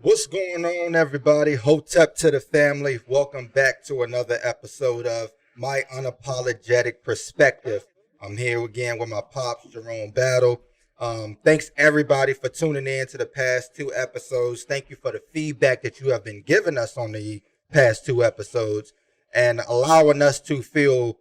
What's going on, everybody? Hotep to the family. Welcome back to another episode of My Unapologetic Perspective. I'm here again with my pops, Jerome Battle. Thanks, everybody, for tuning in to the past two episodes. Thank you for the feedback that you have been giving us on the past two episodes and allowing us to feel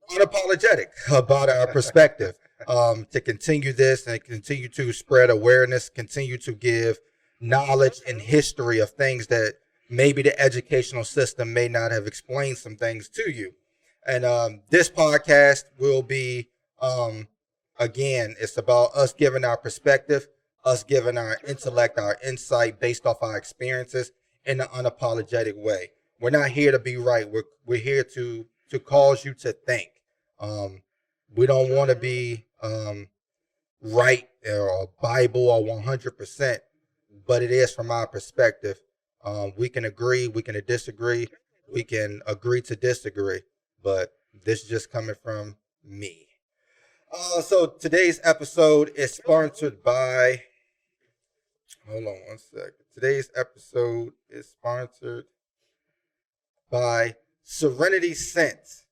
unapologetic about our perspective. To continue this and continue to spread awareness, continue to give knowledge and history of things that maybe the educational system may not have explained some things to you. And this podcast will be, again, it's about us giving our perspective, us giving our intellect, our insight based off our experiences in an unapologetic way. We're not here to be right. We're here to cause you to think. We don't want to be right or Bible or 100%, but it is from our perspective. We can agree, we can disagree, we can agree to disagree, but this is just coming from me. So today's episode is sponsored by, hold on one second. Today's episode is sponsored by Serenity Scents,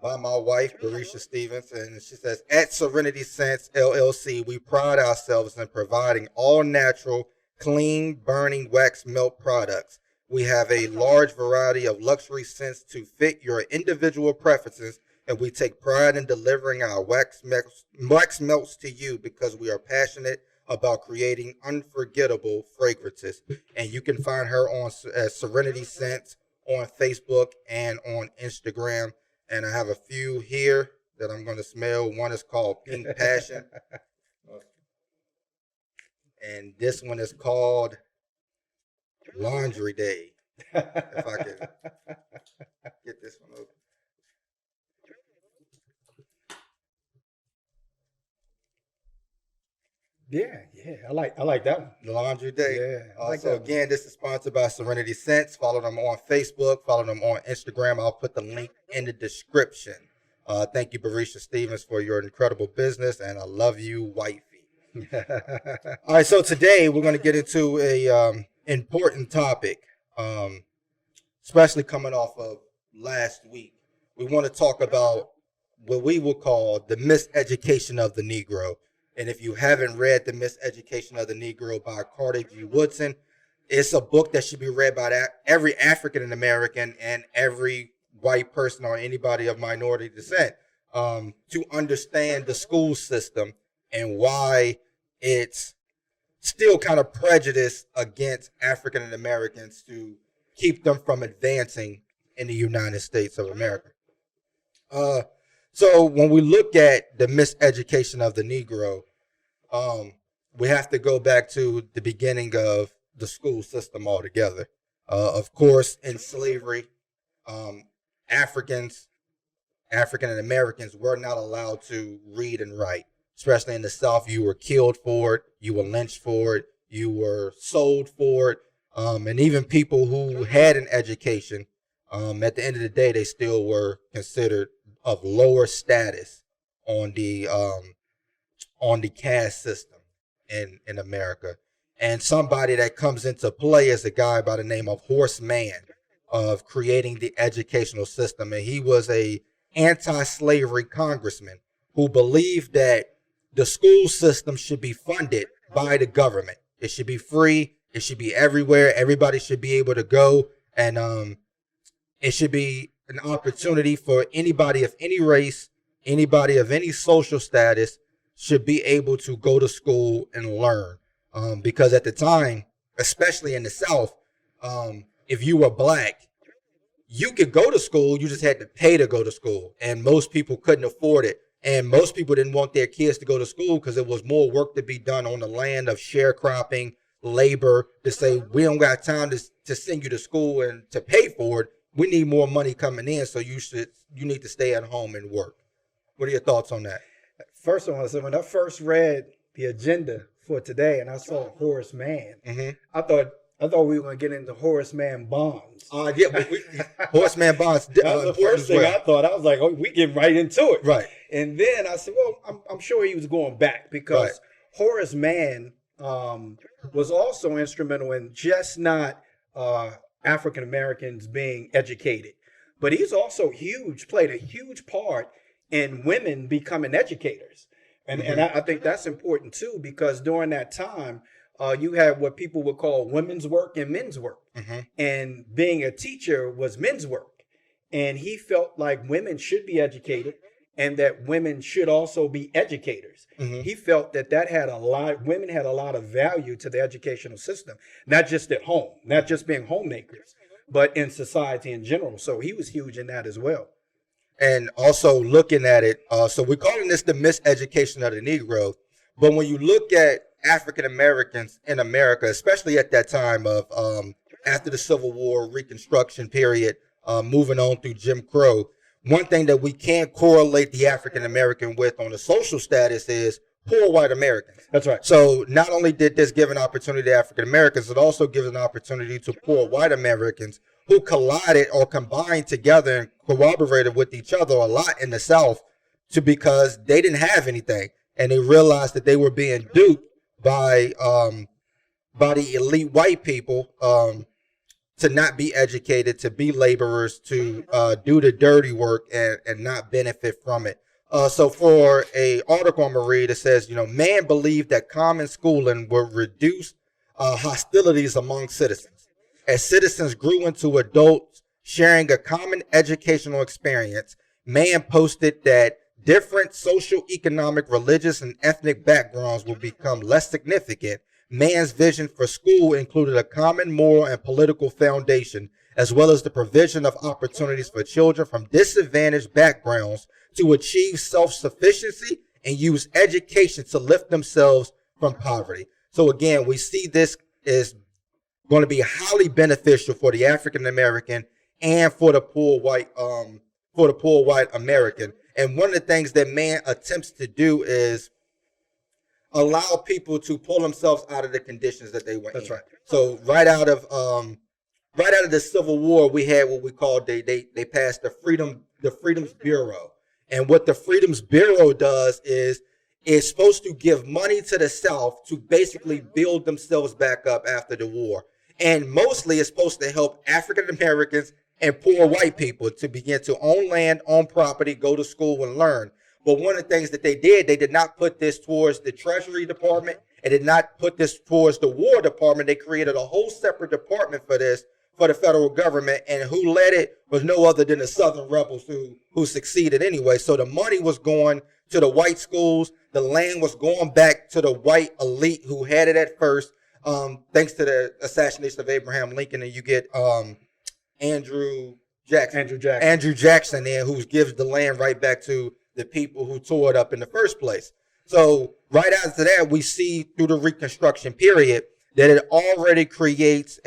by my wife, Barisha Stevens, and she says, at Serenity Scents LLC, we pride ourselves in providing all natural, clean, burning wax melt products. We have a large variety of luxury scents to fit your individual preferences, and we take pride in delivering our wax melts to you because we are passionate about creating unforgettable fragrances. And you can find her on Serenity Scents on Facebook and on Instagram. And I have a few here that I'm going to smell. One is called Pink Passion. And this one is called Laundry Day. If I can get this one open. Yeah. I like that one. Laundry Day. Yeah. Also, again, this is sponsored by Serenity Scents. Follow them on Facebook. Follow them on Instagram. I'll put the link in the description. Thank you, Barisha Stevens, for your incredible business, and I love you, wifey. All right, so today we're going to get into a important topic, especially coming off of last week. We want to talk about what we will call the miseducation of the Negro. And if you haven't read The Miseducation of the Negro by Carter G. Woodson, it's a book that should be read by every African American and every white person or anybody of minority descent to understand the school system and why it's still kind of prejudiced against African Americans to keep them from advancing in the United States of America. So when we look at the miseducation of the Negro, we have to go back to the beginning of the school system altogether. Of course, in slavery, African Americans were not allowed to read and write. Especially in the South, you were killed for it, you were lynched for it, you were sold for it, and even people who had an education, at the end of the day, they still were considered of lower status on the caste system in America. And somebody that comes into play is a guy by the name of Horace Mann of creating the educational system. And he was a anti-slavery congressman who believed that the school system should be funded by the government. It should be free. It should be everywhere. Everybody should be able to go. And it should be an opportunity for anybody of any race, anybody of any social status should be able to go to school and learn. Because at the time, especially in the South, if you were black, you could go to school. You just had to pay to go to school. And most people couldn't afford it. And most people didn't want their kids to go to school because it was more work to be done on the land of sharecropping, labor, to say, we don't got time to send you to school and to pay for it. We need more money coming in, so you need to stay at home and work. What are your thoughts on that? First of all, so when I first read the agenda for today and I saw Horace Mann, I thought we were going to get into Horace Mann bonds. Horace Mann bonds. That was the first thing I thought. I was like, oh, we get right into it. Right. And then I said, well, I'm sure he was going back because Horace Mann was also instrumental in just not African Americans being educated, but he's also played a huge part in women becoming educators. And I think that's important too, because during that time, you had what people would call women's work and men's work. And being a teacher was men's work. And he felt like women should be educated and that women should also be educators. He felt that women had a lot of value to the educational system, not just at home, not just being homemakers, but in society in general. So he was huge in that as well. And also looking at it, so we're calling this the miseducation of the Negro. But when you look at African Americans in America, especially at that time of after the Civil War, Reconstruction period, moving on through Jim Crow, one thing that we can't correlate the African American with on the social status is poor white Americans. That's right. So not only did this give an opportunity to African Americans, it also gives an opportunity to poor white Americans who collided or combined together and cooperated with each other a lot in the South because they didn't have anything. And they realized that they were being duped by the elite white people to not be educated, to be laborers, to do the dirty work and not benefit from it. So for a article I'm going to read, it says, man believed that common schooling would reduce hostilities among citizens. As citizens grew into adults sharing a common educational experience, man posted that different social, economic, religious, and ethnic backgrounds will become less significant. Man's vision for school included a common moral and political foundation, as well as the provision of opportunities for children from disadvantaged backgrounds to achieve self-sufficiency and use education to lift themselves from poverty. So again, we see this is going to be highly beneficial for the African American and for the poor white American. And one of the things that man attempts to do is allow people to pull themselves out of the conditions that they were in. That's right. So right out of the Civil War, we had what we called they passed the Freedoms Bureau. And what the Freedoms Bureau does is it's supposed to give money to the South to basically build themselves back up after the war. And mostly it's supposed to help African Americans and poor white people to begin to own land, own property, go to school and learn. But one of the things that they did not put this towards the Treasury Department and did not put this towards the War Department. They created a whole separate department for this, for the federal government, and who led it was no other than the Southern rebels who succeeded anyway. So the money was going to the white schools. The land was going back to the white elite who had it at first. Thanks to the assassination of Abraham Lincoln, and you get Andrew Jackson there, who gives the land right back to the people who tore it up in the first place. So right after that, we see through the Reconstruction period that it already creates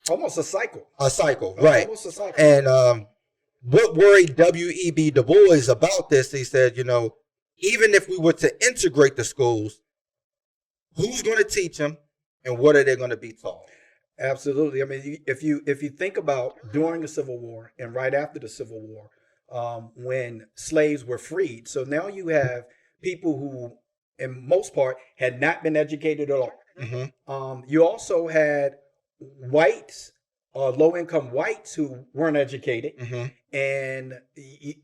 almost a cycle. Right? Almost a cycle. And what worried W.E.B. Du Bois about this? He said, even if we were to integrate the schools, who's going to teach them, and what are they going to be taught? Absolutely. I mean, if you think about during the Civil War and right after the Civil War, when slaves were freed, so now you have people who, in most part, had not been educated at all. You also had whites, low-income whites who weren't educated, and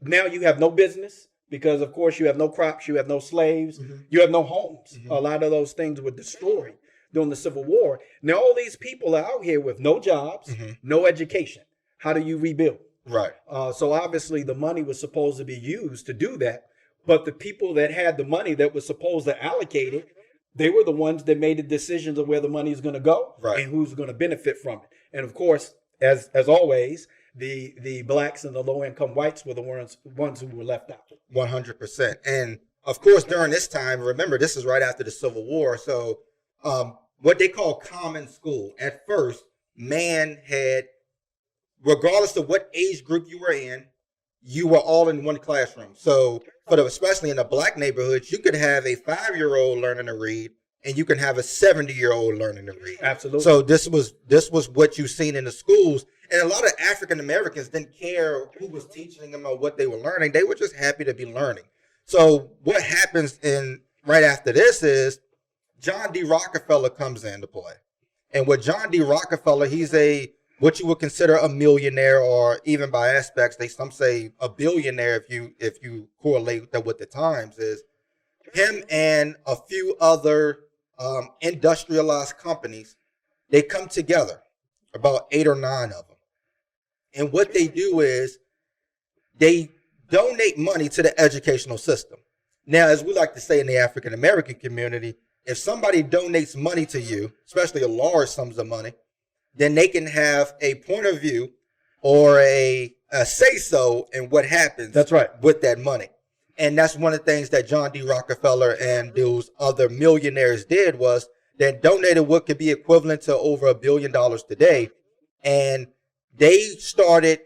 now you have no business because, of course, you have no crops, you have no slaves, you have no homes. A lot of those things were destroyed during the Civil War. Now all these people are out here with no jobs, no education. How do you rebuild? Right. So obviously the money was supposed to be used to do that, but the people that had the money that was supposed to allocate it, they were the ones that made the decisions of where the money is going to go and who's going to benefit from it. And of course, as always, the blacks and the low-income whites were the ones who were left out. 100%. And of course, during this time, remember, this is right after the Civil War. So what they call common school. At first, man had, regardless of what age group you were in, you were all in one classroom. So especially in the black neighborhoods, you could have a 5-year-old learning to read, and you can have a 70-year-old learning to read. Absolutely. So this was what you've seen in the schools. And a lot of African Americans didn't care who was teaching them or what they were learning. They were just happy to be learning. So what happens right after this is John D. Rockefeller comes into play. And with John D. Rockefeller, he's what you would consider a millionaire, or even by aspects, some say a billionaire if you correlate that with the times. Is him and a few other industrialized companies, they come together, about 8 or 9 of them. And what they do is they donate money to the educational system. Now, as we like to say in the African American community, if somebody donates money to you, especially a large sums of money, then they can have a point of view or a say-so in what happens. That's right. With that money. And that's one of the things that John D. Rockefeller and those other millionaires did, was that donated what could be equivalent to over $1 billion today. And they started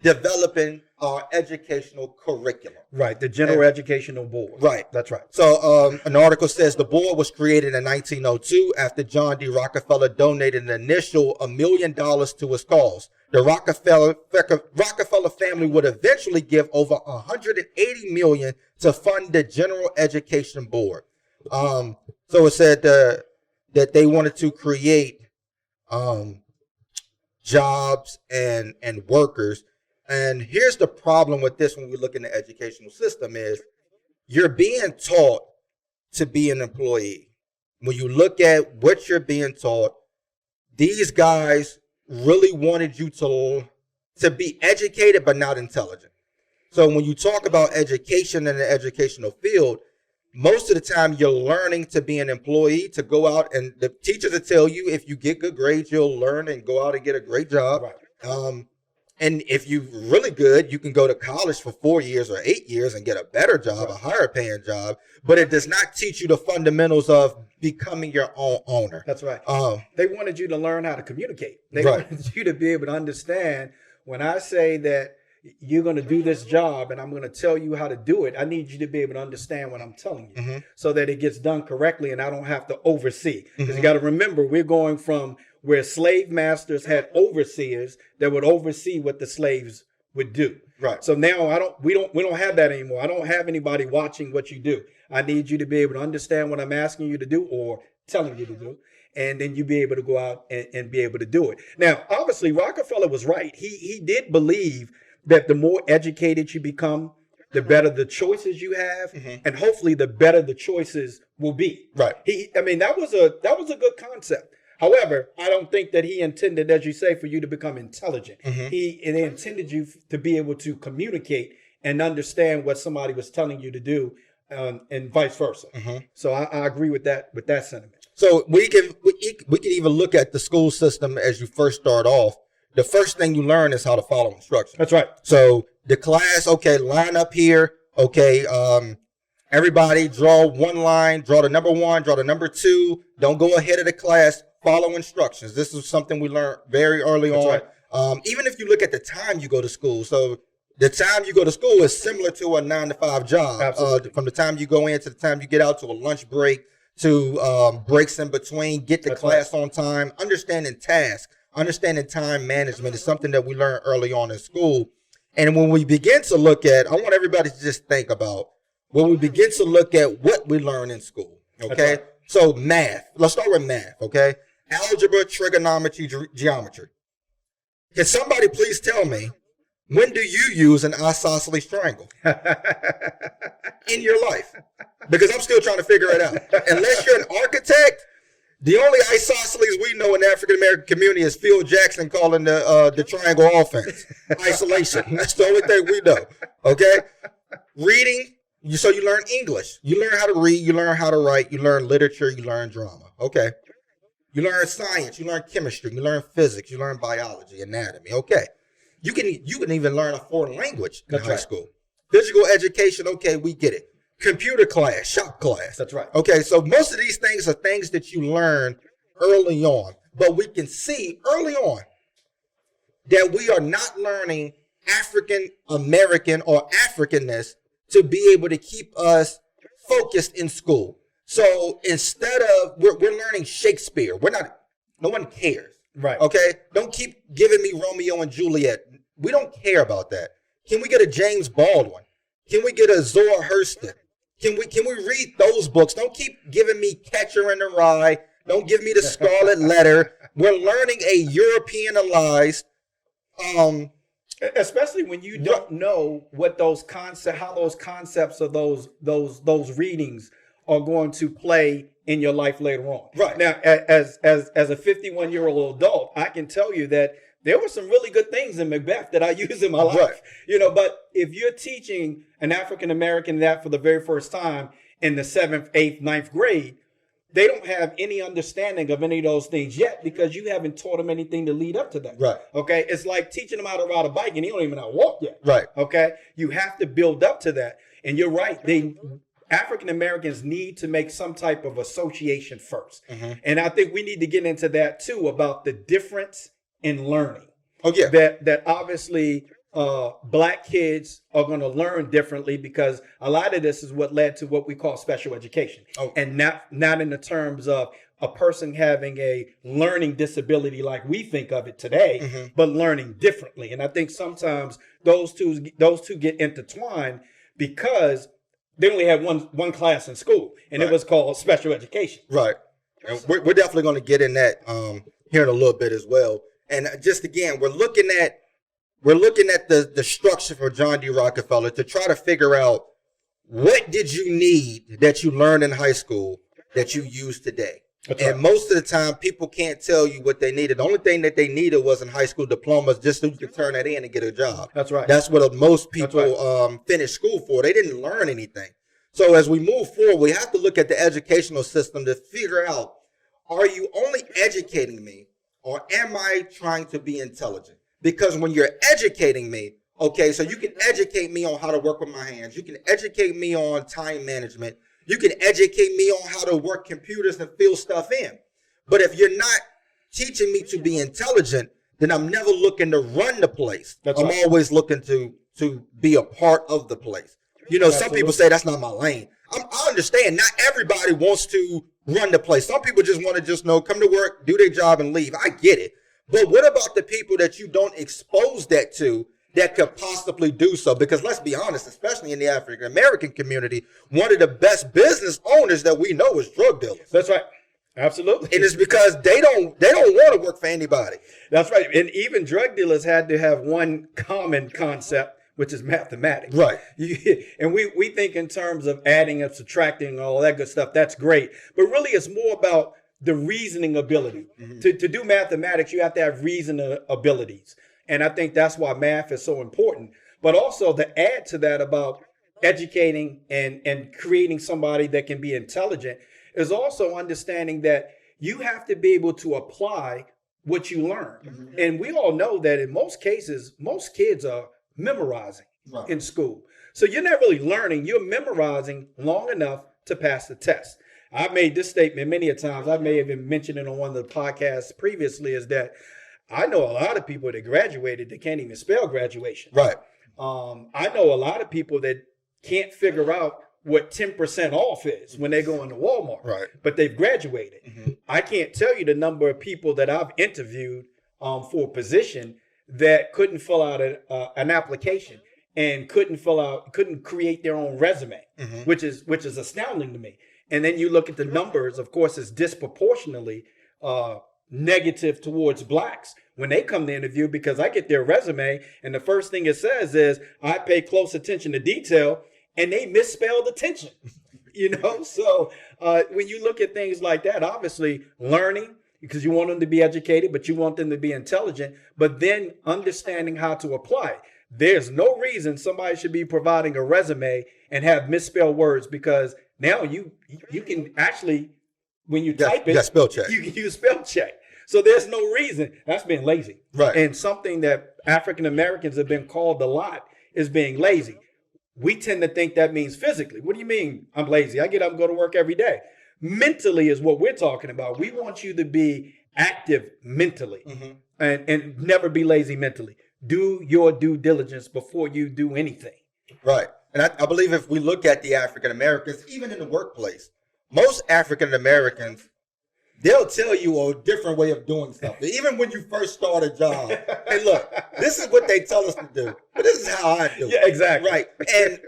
developing our educational curriculum. Right, the General Educational Board. Right. That's right. So an article says the board was created in 1902 after John D. Rockefeller donated an initial $1 million to its cause. The Rockefeller family would eventually give over $180 million to fund the General Education Board. So it said that they wanted to create jobs and workers. And here's the problem with this when we look in the educational system is you're being taught to be an employee. When you look at what you're being taught, these guys really wanted you to be educated but not intelligent. So when you talk about education in the educational field, most of the time you're learning to be an employee, to go out, and the teachers will tell you if you get good grades, you'll learn and go out and get a great job. Right. And if you're really good, you can go to college for 4 years or 8 years and get a better job, a higher paying job. But it does not teach you the fundamentals of becoming your own owner. That's right. They wanted you to learn how to communicate. They Right. wanted you to be able to understand when I say that you're going to do this job and I'm going to tell you how to do it, I need you to be able to understand what I'm telling you so that it gets done correctly and I don't have to oversee. Because you got to remember, we're going from where slave masters had overseers that would oversee what the slaves would do. Right. So now we don't have that anymore. I don't have anybody watching what you do. I need you to be able to understand what I'm asking you to do or telling you to do. And then you be able to go out and be able to do it. Now, obviously, Rockefeller was right. He did believe that the more educated you become, the better the choices you have, and hopefully the better the choices will be. Right. That was a good concept. However, I don't think that he intended, as you say, for you to become intelligent. He intended you to be able to communicate and understand what somebody was telling you to do, and vice versa. So I agree with that sentiment. So we can even look at the school system as you first start off. The first thing you learn is how to follow instructions. That's right. So the class, okay, line up here. Okay, everybody draw one line, draw the number 1, draw the number 2. Don't go ahead of the class. Follow instructions. This is something we learned very early on. Right. Even if you look at the time you go to school. So the time you go to school is similar to a 9-to-5 job. Absolutely. From the time you go in to the time you get out, to a lunch break, to breaks in between, get to class on time, understanding tasks, understanding time management is something that we learn early on in school. And when we begin to look at, I want everybody to just think about when we begin to look at what we learn in school. Okay. Right. So math, let's start with math. Okay. Algebra, trigonometry, geometry. Can somebody please tell me, when do you use an isosceles triangle in your life? Because I'm still trying to figure it out. Unless you're an architect, the only isosceles we know in the African American community is Phil Jackson calling the triangle offense. Isolation. That's the only thing we know. Okay? Reading, so you learn English. You learn how to read, you learn how to write, you learn literature, you learn drama. Okay. You learn science, you learn chemistry, you learn physics, you learn biology, anatomy. Okay. You can even learn a foreign language in high school. Physical education, okay, we get it. Computer class, shop class. That's right. Okay, so most of these things are things that you learn early on. But we can see early on that we are not learning African American or Africanness to be able to keep us focused in school. So instead of, we're learning Shakespeare. No one cares. Right. Okay? Don't keep giving me Romeo and Juliet. We don't care about that. Can we get a James Baldwin? Can we get a Zora Hurston? Can we read those books? Don't keep giving me Catcher in the Rye. Don't give me the Scarlet Letter. We're learning a Europeanized, especially when you don't know what those how those concepts of those readings are going to play in your life later on. Right. Now, as a 51-year-old adult, I can tell you that there were some really good things in Macbeth that I use in my life. Right. You know, but if you're teaching an African American that for the very first time in the 7th, 8th, 9th grade, they don't have any understanding of any of those things yet because you haven't taught them anything to lead up to that. Right. Okay. It's like teaching them how to ride a bike and they don't even know how to walk yet. Right. Okay. You have to build up to that. And you're right. African Americans need to make some type of association first. Mm-hmm. And I think we need to get into that too, about the difference in learning. Oh, yeah. That obviously Black kids are going to learn differently because a lot of this is what led to what we call special education. Oh. And not in the terms of a person having a learning disability like we think of it today, mm-hmm. but learning differently. And I think sometimes those two get intertwined because they only had one class in school, and right. It was called special education. Right. And we're definitely going to get in that here in a little bit as well. And just again, we're looking at the structure for John D. Rockefeller to try to figure out what did you need that you learned in high school that you use today. That's and right. Most of the time, people can't tell you what they needed. The only thing that they needed was in high school diplomas just so you could turn that in and get a job. That's right. That's what most people finish school for. They didn't learn anything. So as we move forward, we have to look at the educational system to figure out, are you only educating me or am I trying to be intelligent? Because when you're educating me, okay, so you can educate me on how to work with my hands. You can educate me on time management. You can educate me on how to work computers and fill stuff in. But if you're not teaching me to be intelligent, then I'm never looking to run the place. I'm always looking to be a part of the place. You know, Absolutely. Some people say that's not my lane. I understand not everybody wants to run the place. Some people just want to come to work, do their job, and leave. I get it. But what about the people that you don't expose that to that could possibly do so? Because let's be honest, especially in the African American community, one of the best business owners that we know is drug dealers. That's right. Absolutely. And it's because they don't want to work for anybody. That's right. And even drug dealers had to have one common concept, which is mathematics. Right. And we think in terms of adding and subtracting and all that good stuff. That's great. But really it's more about the reasoning ability. Mm-hmm. To do mathematics, you have to have reasoning abilities. And I think that's why math is so important. But also to add to that about educating and creating somebody that can be intelligent is also understanding that you have to be able to apply what you learn. Mm-hmm. And we all know that in most cases, most kids are memorizing in school. So you're not really learning, you're memorizing long enough to pass the test. I've made this statement many a times. I may have even mentioned it on one of the podcasts previously, is that I know a lot of people that graduated that can't even spell graduation. Right. I know a lot of people that can't figure out what 10% off is when they go into Walmart. Right. But they've graduated. Mm-hmm. I can't tell you the number of people that I've interviewed for a position that couldn't fill out an application and couldn't create their own resume, mm-hmm. which is astounding to me. And then you look at the numbers, of course, it's disproportionately negative towards blacks when they come to interview, because I get their resume and the first thing it says is I pay close attention to detail, and they misspelled attention. So when you look at things like that, obviously learning, because you want them to be educated, but you want them to be intelligent, but then understanding how to apply it. There's no reason somebody should be providing a resume and have misspelled words, because now you can actually, when you type it, spell check. You can use spell check. So there's no reason. That's being lazy. Right. And something that African Americans have been called a lot is being lazy. We tend to think that means physically. What do you mean I'm lazy? I get up and go to work every day. Mentally is what we're talking about. We want you to be active mentally, mm-hmm. and never be lazy mentally. Do your due diligence before you do anything. Right. And I believe if we look at the African Americans, even in the workplace, most African Americans, they'll tell you a different way of doing something. Even when you first start a job. Hey, look, this is what they tell us to do, but this is how I do it. Yeah, exactly. Right. And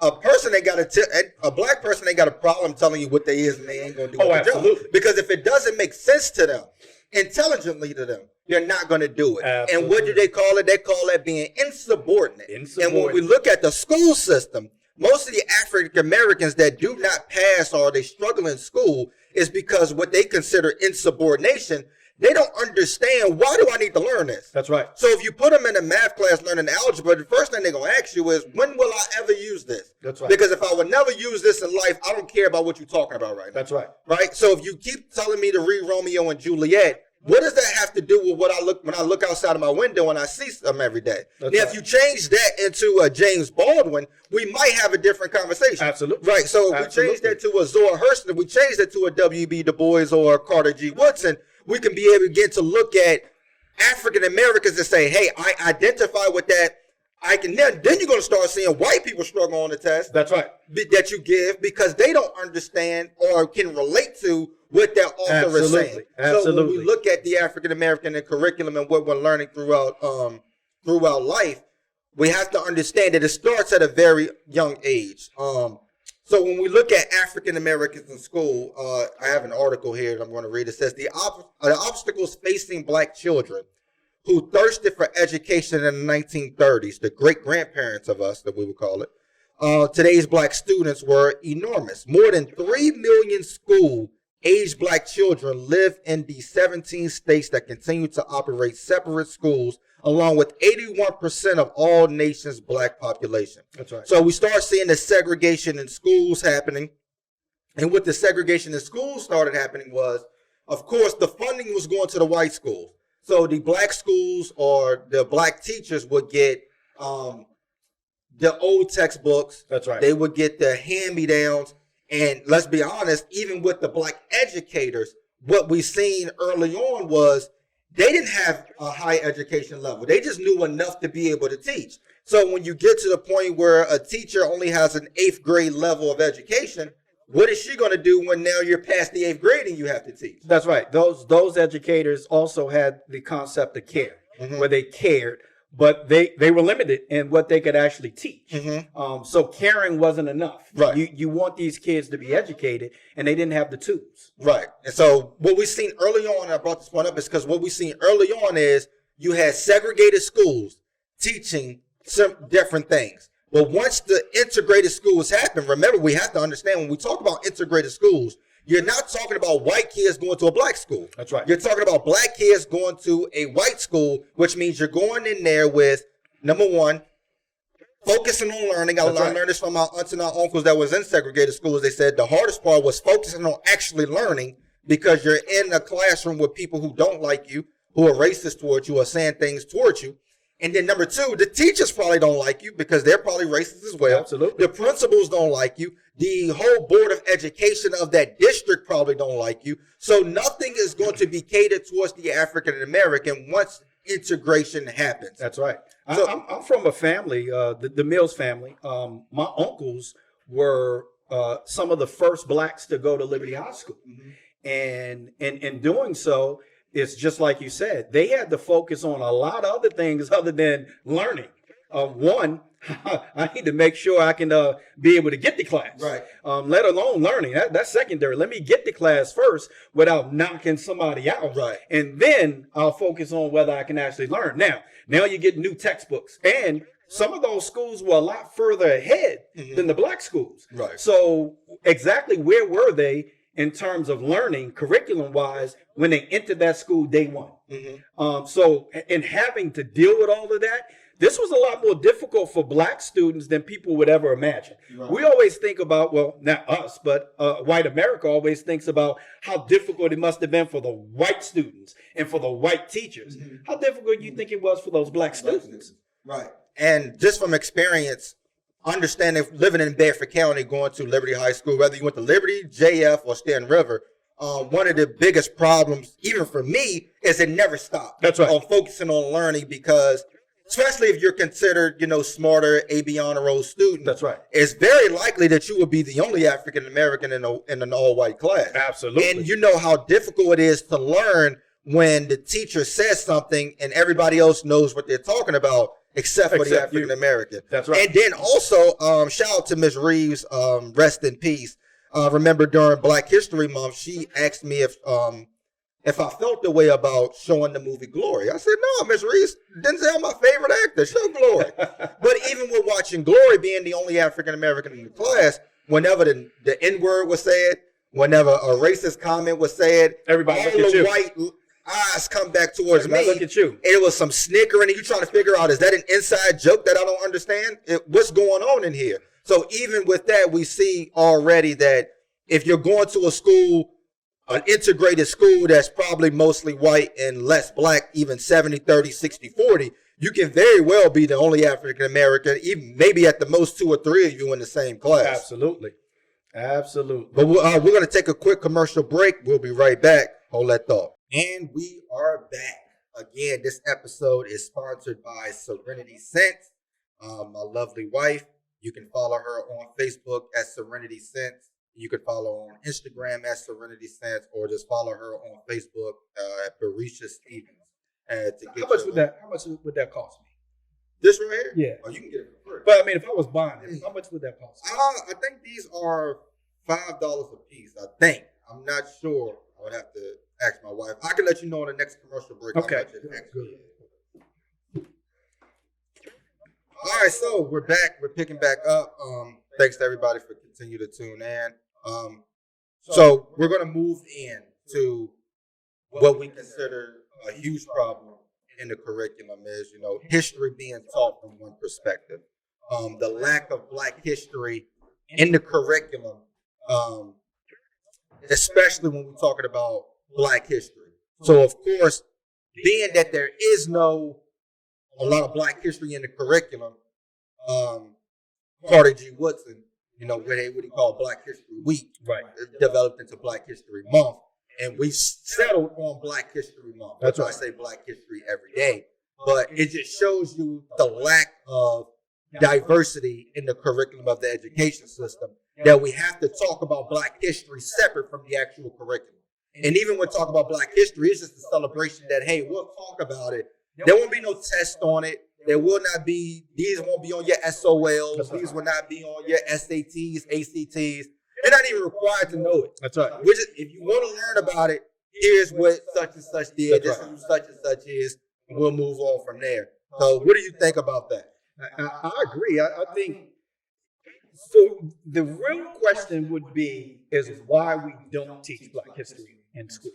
a black person ain't got a problem telling you what they is and they ain't gonna do what they're doing. Absolutely. Because if it doesn't make sense to them, intelligently to them, they're not gonna do it. Absolutely. And what do they call it? They call it being insubordinate. And when we look at the school system, most of the African Americans that do not pass or they struggle in school is because what they consider insubordination. They don't understand, why do I need to learn this? That's right. So if you put them in a math class learning algebra, the first thing they're going to ask you is, when will I ever use this? That's right. Because if I would never use this in life, I don't care about what you're talking about right now. That's right. Right? So if you keep telling me to read Romeo and Juliet, what does that have to do with what I look when I look outside of my window and I see them every day? Now, if you change that into James Baldwin, we might have a different conversation. Absolutely. Right. So if we change that to a Zora Hurston, if we change that to a W.B. Du Bois or a Carter G. Woodson, we can be able to get to look at African Americans and say, hey, I identify with that. I can then you're going to start seeing white people struggle on the test. That's right. That you give because they don't understand or can relate to what that author is saying. Absolutely. So when we look at the African American curriculum and what we're learning throughout life, we have to understand that it starts at a very young age. So when we look at African Americans in school, I have an article here that I'm going to read. It says the obstacles facing black children who thirsted for education in the 1930s, the great-grandparents of us, that we would call it, today's black students were enormous. More than 3 million school-aged black children live in the 17 states that continue to operate separate schools, along with 81% of all nations' black population. That's right. So we start seeing the segregation in schools happening. And what the segregation in schools started happening was, of course, the funding was going to the white schools. So the black schools or the black teachers would get the old textbooks. That's right. They would get the hand-me-downs. And let's be honest, even with the black educators, what we seen early on was they didn't have a high education level. They just knew enough to be able to teach. So when you get to the point where a teacher only has an 8th grade level of education, what is she going to do when now you're past the 8th grade and you have to teach? That's right. Those educators also had the concept of care, where they cared, but they were limited in what they could actually teach. So caring wasn't enough. Right. You want these kids to be educated, and they didn't have the tools. Right. And so what we've seen early on, and I brought this one up, is because what we've seen early on is you had segregated schools teaching some different things. But once the integrated schools happen, remember, we have to understand when we talk about integrated schools, you're not talking about white kids going to a black school. That's right. You're talking about black kids going to a white school, which means you're going in there with, number one, focusing on learning. I learned this from my aunts and our uncles that was in segregated schools. They said the hardest part was focusing on actually learning because you're in a classroom with people who don't like you, who are racist towards you or saying things towards you. And then number two, the teachers probably don't like you because they're probably racist as well. Absolutely. The principals don't like you. The whole board of education of that district probably don't like you. So nothing is going to be catered towards the African American once integration happens. That's right. So, I'm from a family, the Mills family. My uncles were some of the first blacks to go to Liberty High School. And in doing so, it's just like you said, they had to focus on a lot of other things other than learning. One, I need to make sure I can be able to get to class, right? Let alone learning. That's secondary. Let me get to class first without knocking somebody out, right? And then I'll focus on whether I can actually learn. Now you get new textbooks, and some of those schools were a lot further ahead than the black schools, right? So exactly where were they in terms of learning curriculum-wise when they entered that school day one? So in having to deal with all of that, this was a lot more difficult for black students than people would ever imagine. Right. We always think about, well, not us, but white America always thinks about how difficult it must have been for the white students and for the white teachers. How difficult do you think it was for those black students? Right. And just from experience, understanding living in Bedford County, going to Liberty High School, whether you went to Liberty, JF, or Stanton River, one of the biggest problems, even for me, is it never stopped. That's right. On focusing on learning because, especially if you're considered, smarter, AB honor roll student. That's right. It's very likely that you will be the only African American in an all-white class. Absolutely. And you know how difficult it is to learn when the teacher says something and everybody else knows what they're talking about. except for the Except you. African American. That's right. And then also, shout out to Miss Reeves, rest in peace. Remember during Black History Month, she asked me if I felt the way about showing the movie Glory. I said, no, Miss Reeves, Denzel my favorite actor. Show Glory. But even with watching Glory, being the only African American in the class, whenever the N-word was said, whenever a racist comment was said, Everybody all look at the you. white eyes come back towards Everybody me. look at you. And it was some snickering, and you trying to figure out, is that an inside joke that I don't understand? What's going on in here? So even with that, we see already that if you're going to a school, an integrated school that's probably mostly white and less black, even 70, 30, 60, 40, you can very well be the only African American, even maybe at the most 2 or 3 of you in the same class. Absolutely. But we're going to take a quick commercial break. We'll be right back. Hold that thought. And we are back. Again, this episode is sponsored by Serenity Scents, my lovely wife. You can follow her on Facebook at Serenity Scents. You can follow her on Instagram at Serenity Scents, or just follow her on Facebook at Barisha Stevens. How much would that cost me? This right here? Yeah. Oh, you can get it for free. But I mean, if I was buying it, how much would that cost me? I think these are $5 a piece. I think. I'm not sure. I would have to ask my wife. I can let you know on the next commercial break. Okay. How much it actually is. All right, so we're back. We're picking back up. Thanks to everybody for continuing to tune in. So we're going to move into what we consider a huge problem in the curriculum is, history being taught from one perspective. The lack of Black history in the curriculum, especially when we're talking about Black history. So, of course, being that there is a lot of Black history in the curriculum, Carter G. Woodson, what he called Black History Week, Right. developed into Black History Month. And we settled on Black History Month. That's right. I say Black History every day. But it just shows you the lack of diversity in the curriculum of the education system, that we have to talk about Black history separate from the actual curriculum. And even when talking about Black history, it's just a celebration that, hey, we'll talk about it. There won't be no test on it. There will not be, these won't be on your SOLs. These will not be on your SATs, ACTs. You're not even required to know it. That's right. If you want to learn about it, here's what such and such did. This is who such and such is. And we'll move on from there. So what do you think about that? I agree. I think so. The real question would be is why we don't teach Black history in school.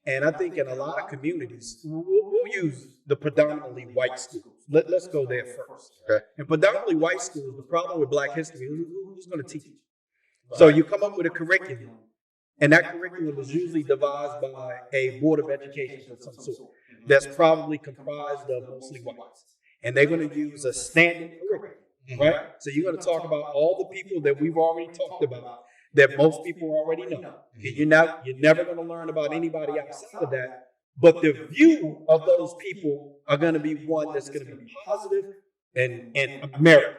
And I think in a lot of communities, we'll use the predominantly white schools. Let's go there first. Okay. In predominantly white schools, the problem with Black history is who's going to teach it? So you come up with a curriculum, and that curriculum is usually devised by a board of education of some sort that's probably comprised of mostly whites. And they're going to use a standard curriculum, right? So you're going to talk about all the people that we've already talked about, that most people already know. And you're never going to learn about anybody outside of that. But the view of those people are going to be one that's going to be positive and American.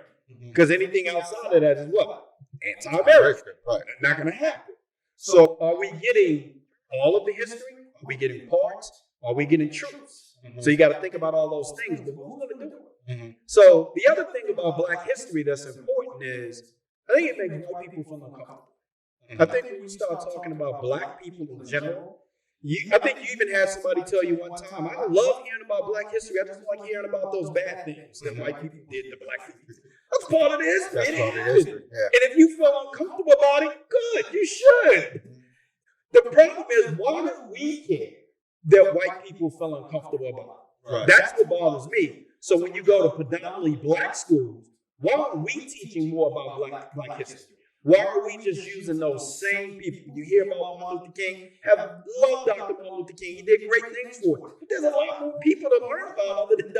Because anything outside of that is what? Anti-American. Right. Not going to happen. So are we getting all of the history? Are we getting parts? Are we getting truths? So you got to think about all those things. But who's going to do it? So the other thing about Black history that's important is I think it makes white people feel uncomfortable. I think when you start talking about Black people in general, I think you even had somebody tell you one time, I love hearing about Black history. I just like hearing about those bad things that white people did to Black people. That's part of the history. That's part of the history. Yeah. And if you feel uncomfortable about it, good, you should. The problem is, why do we care that white people feel uncomfortable about it? Right. That's what bothers me. So when you go to predominantly Black schools, why aren't we teaching more about Black history? Why are we just using those same people? You hear about Martin Luther King? Love Dr. Martin Luther King. He did great things for it. But there's a lot more people to learn about other than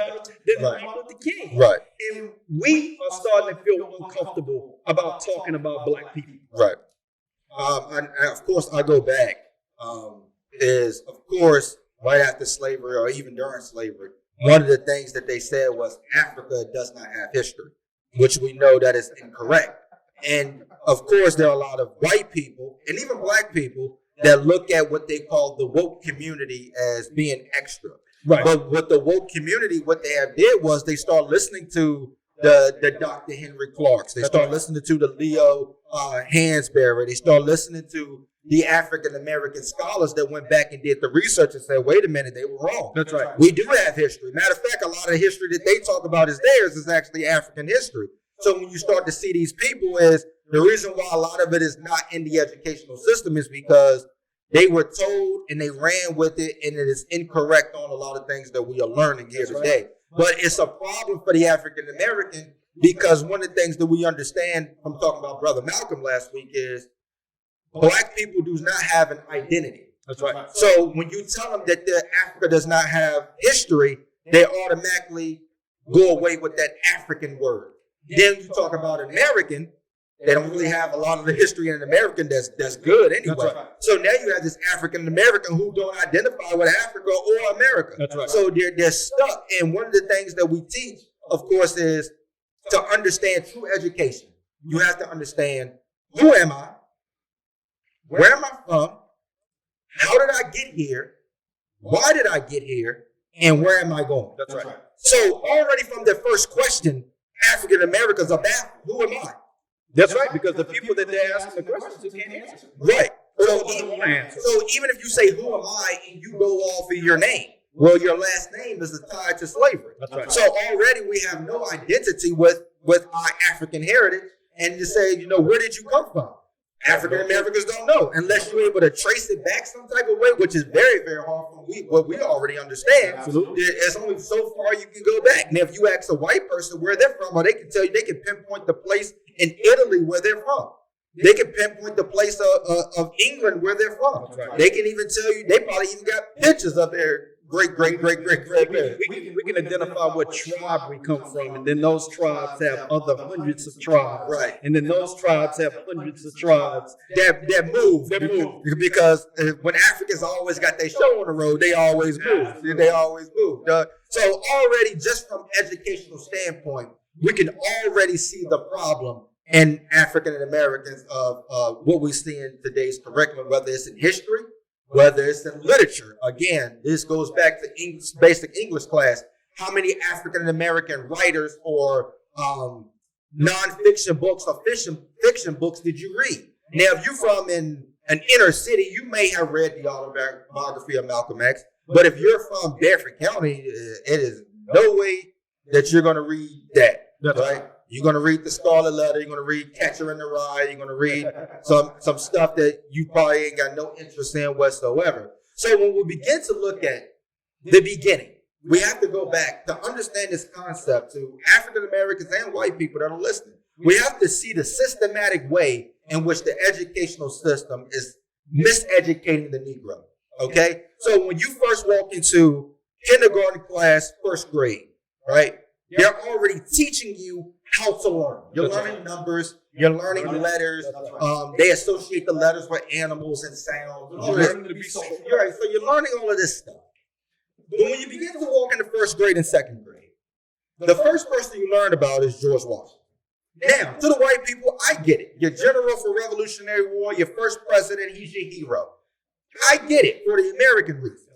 Martin Luther King. Right. And we are starting to feel uncomfortable about talking about Black people. Right. And of course, I go back. Is of course right after slavery or even during slavery, one of the things that they said was Africa does not have history, which we know that is incorrect. And of course, there are a lot of white people and even Black people that look at what they call the woke community as being extra. Right. But with the woke community, what they have did was they start listening to the Dr. Henry Clarks. They start listening to the Leo Hansberry. They start listening to the African American scholars that went back and did the research and said, wait a minute, they were wrong. That's right. We do have history. Matter of fact, a lot of the history that they talk about as theirs is actually African history. So when you start to see these people, is the reason why a lot of it is not in the educational system is because they were told and they ran with it, and it is incorrect on a lot of things that we are learning here today. But it's a problem for the African American because one of the things that we understand from talking about Brother Malcolm last week is Black people do not have an identity. That's right. So when you tell them that Africa does not have history, they automatically go away with that African word. Then you talk about American, they don't really have a lot of the history in an American that's good anyway. That's right. So now you have this African American who don't identify with Africa or America. That's right. So they're stuck. And one of the things that we teach, of course, is to understand true education. You have to understand, who am I? Where am I from? How did I get here? Why did I get here? And where am I going? That's right. So already from the first question, African Americans are back. Who am I? That's right, because the people that they're asking the questions to can't answer. Right. So So even if you say, who am I? And you go off of your name. Well, your last name is tied to slavery. That's right. So already we have no identity with our African heritage. And you say, where did you come from? African Americans don't know unless you're able to trace it back some type of way, which is very, very hard from what we already understand. Absolutely. It's only so far you can go back. Now, if you ask a white person where they're from, or they can tell you, they can pinpoint the place in Italy where they're from. They can pinpoint the place of England where they're from. Right. They can even tell you, they probably even got pictures of their great grandparents. We can identify what tribe we come from, and then those tribes have other hundreds of tribes. Right. And then those tribes have hundreds of tribes. That move. Because when Africans always got their show on the road, they always move. They always move. So already, just from educational standpoint, we can already see the problem in African Americans of what we see in today's curriculum, whether it's in history, whether it's in literature. Again, this goes back to basic English class. How many African American writers or nonfiction books or fiction books did you read? Now, if you're from in an inner city, you may have read the autobiography of Malcolm X. But if you're from Bedford County, it is no way that you're going to read that. That's right? You're going to read the Scarlet Letter. You're going to read Catcher in the Rye. You're going to read some stuff that you probably ain't got no interest in whatsoever. So when we begin to look at the beginning, we have to go back to understand this concept to African Americans and white people that are listening. We have to see the systematic way in which the educational system is miseducating the Negro. Okay? So when you first walk into kindergarten class, first grade, right? They're already teaching you how to learn. You're learning numbers. You're learning letters. They associate the letters with animals and sounds. Right. So you're learning all of this stuff. But when you begin to walk into first grade and second grade, the first person you learn about is George Washington. Now, to the white people, I get it. Your general for Revolutionary War, your first president, he's your hero. I get it for the American reason.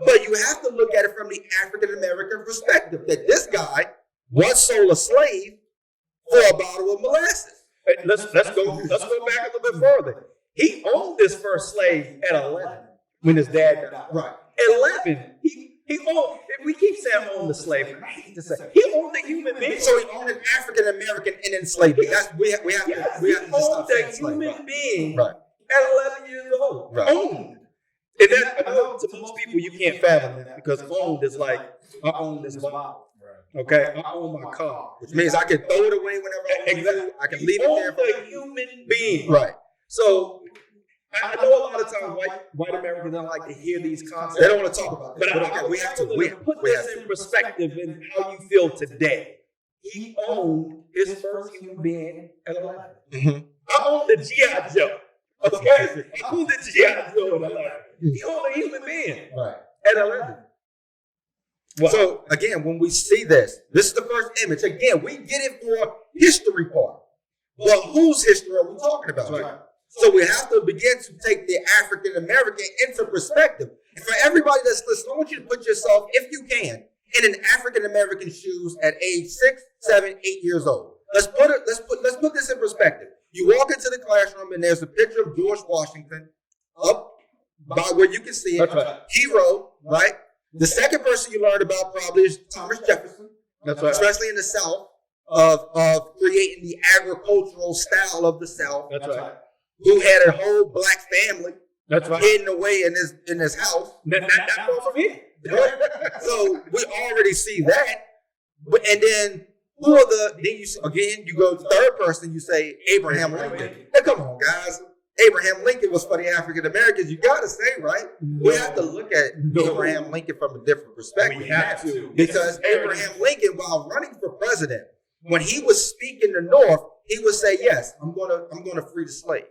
But you have to look at it from the African American perspective, that this guy once sold a slave for a bottle of molasses. Hey, let's go back a little bit further. He owned this first slave at 11 when his dad died. Right. 11. He owned. If we keep saying owned the slave, I hate to say he owned the human being. So he owned an African American and enslaved. That's we have to owned a human being right. at 11 years old. Right. Owned. And that, I know to most people you can't fathom that, because owned is like, I own this bottle. Okay, I own my car, which means I can throw it away whenever I want. Exactly. I can leave it there. For a human being, right? So I know a lot of times white Americans don't like to hear these concepts. They don't want to talk about this. But we have to put this in perspective in how you feel today. He owned his first human being at 11. Mm-hmm. I own the G.I. Joe. Okay, I own the G.I. Joe at 11. He owned a human being at 11. Wow. So again, when we see this is the first image. Again, we get it for history part. But whose history are we talking about? Right. So we have to begin to take the African American into perspective. For everybody that's listening, I want you to put yourself, if you can, in an African American shoes at age 6, 7, 8 years old. Let's put this in perspective. You walk into the classroom and there's a picture of George Washington up by where you can see it. That's right. Hero, right? The second person you learned about probably is Thomas Jefferson. That's right. Especially in the South, of creating the agricultural style of the South. That's right. Who had a whole black family. That's right. Hidden away in his house. Not far from here. So we already see that. And then who are you go to third person, you say Abraham Lincoln. Now, come on, guys. Abraham Lincoln was for the African Americans. You got to say, right? We have to look at Abraham Lincoln from a different perspective. We have to. Because Abraham Lincoln, while running for president, when he was speaking the North, he would say, yes, I'm going to free the slaves.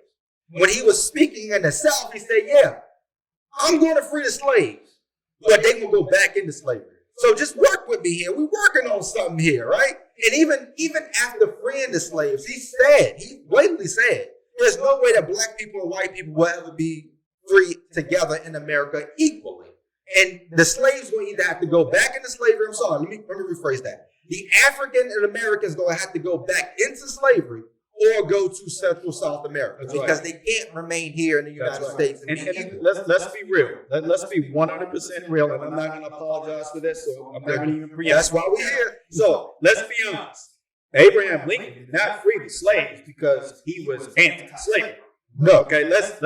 When he was speaking in the South, he said, yeah, I'm going to free the slaves, but they will go back into slavery. So just work with me here. We're working on something here, right? And even after freeing the slaves, he blatantly said, there's no way that black people and white people will ever be free together in America equally. And the slaves will either have to go back into slavery. I'm sorry, let me rephrase that. The African Americans going to have to go back into slavery or go to Central South America. That's because they can't remain here in the United States. And let's be real. Let's be 100% real. And I'm not going to apologize for this, so I'm not going to even preempt. That's why we're here. So let's be honest. Abraham Lincoln did not free the slaves because he was anti-slavery. No, okay, let's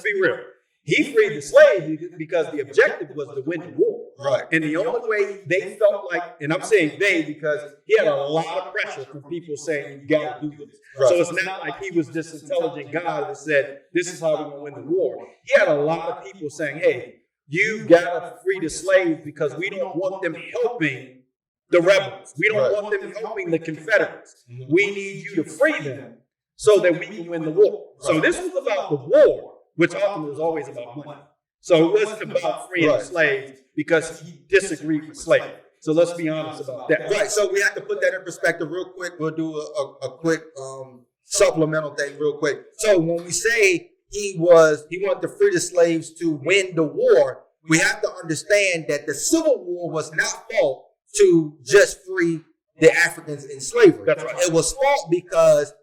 be real. He freed the slaves because the objective was to win the war. Right. And the only way they felt like, and I'm saying they because he had a lot of pressure from people saying, you got to do this. Right. So it's not like he was this intelligent guy that said, this is how we're going to win the war. He had a lot of people saying, hey, you got to free the slaves because we don't want them helping the rebels. We don't want them helping the Confederates. We need you to free them so that we can win the war. So this was about the war, which often was always about money. So it wasn't about freeing the slaves because he disagreed with slavery. So let's be honest about that. Right. So we have to put that in perspective real quick. We'll do a quick supplemental thing real quick. So when we say he wanted to free the slaves to win the war, we have to understand that the Civil War was not fought to just free the Africans in slavery. That's right. It was fought because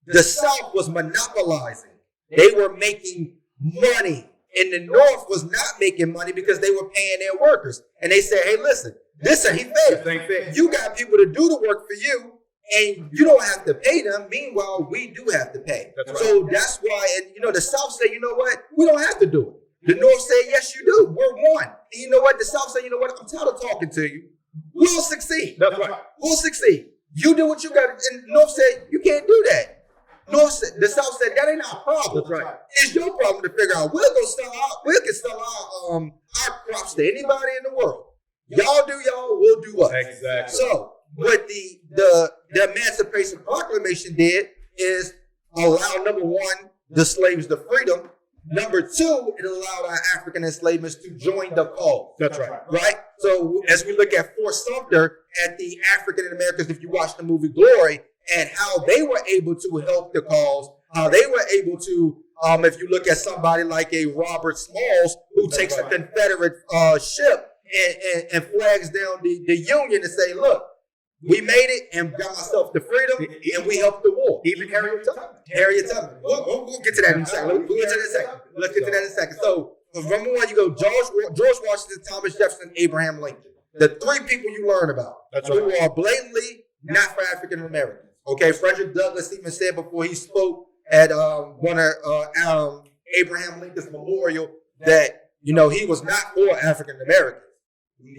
the South was monopolizing. They were making money. And the North was not making money because they were paying their workers. And they said, hey, listen, this ain't fair. You got people to do the work for you, and you don't have to pay them. Meanwhile, we do have to pay. That's right. So that's why, and the South said, you know what? We don't have to do it. The North said, yes, you do. We're one. And you know what? The South said, you know what? I'm tired of talking to you. We'll succeed. That's right. We'll succeed. You do what you got. And the North said, you can't do that. The South said, that ain't our problem. That's right. It's your problem to figure out. We can sell our crops to anybody in the world. Y'all do y'all, we'll do us. Exactly. So what the Emancipation Proclamation did is allow, number one, the slaves the freedom. Number two, it allowed our African enslavements to join the cause. That's right. Right? So as we look at Fort Sumter, at the African Americans, if you watch the movie Glory, and how they were able to help the cause, how they were able to, if you look at somebody like a Robert Smalls, who takes a Confederate ship and flags down the Union and say, look, we made it and got myself the freedom, and we helped the war. Even Harriet Tubman. We'll get to that in a second. Let's get to that in a second. So number one, you go George Washington, Thomas Jefferson, Abraham Lincoln. The three people you learn about who are blatantly not for African Americans. Okay, Frederick Douglass even said before he spoke at one of Abraham Lincoln's memorial that he was not for African Americans.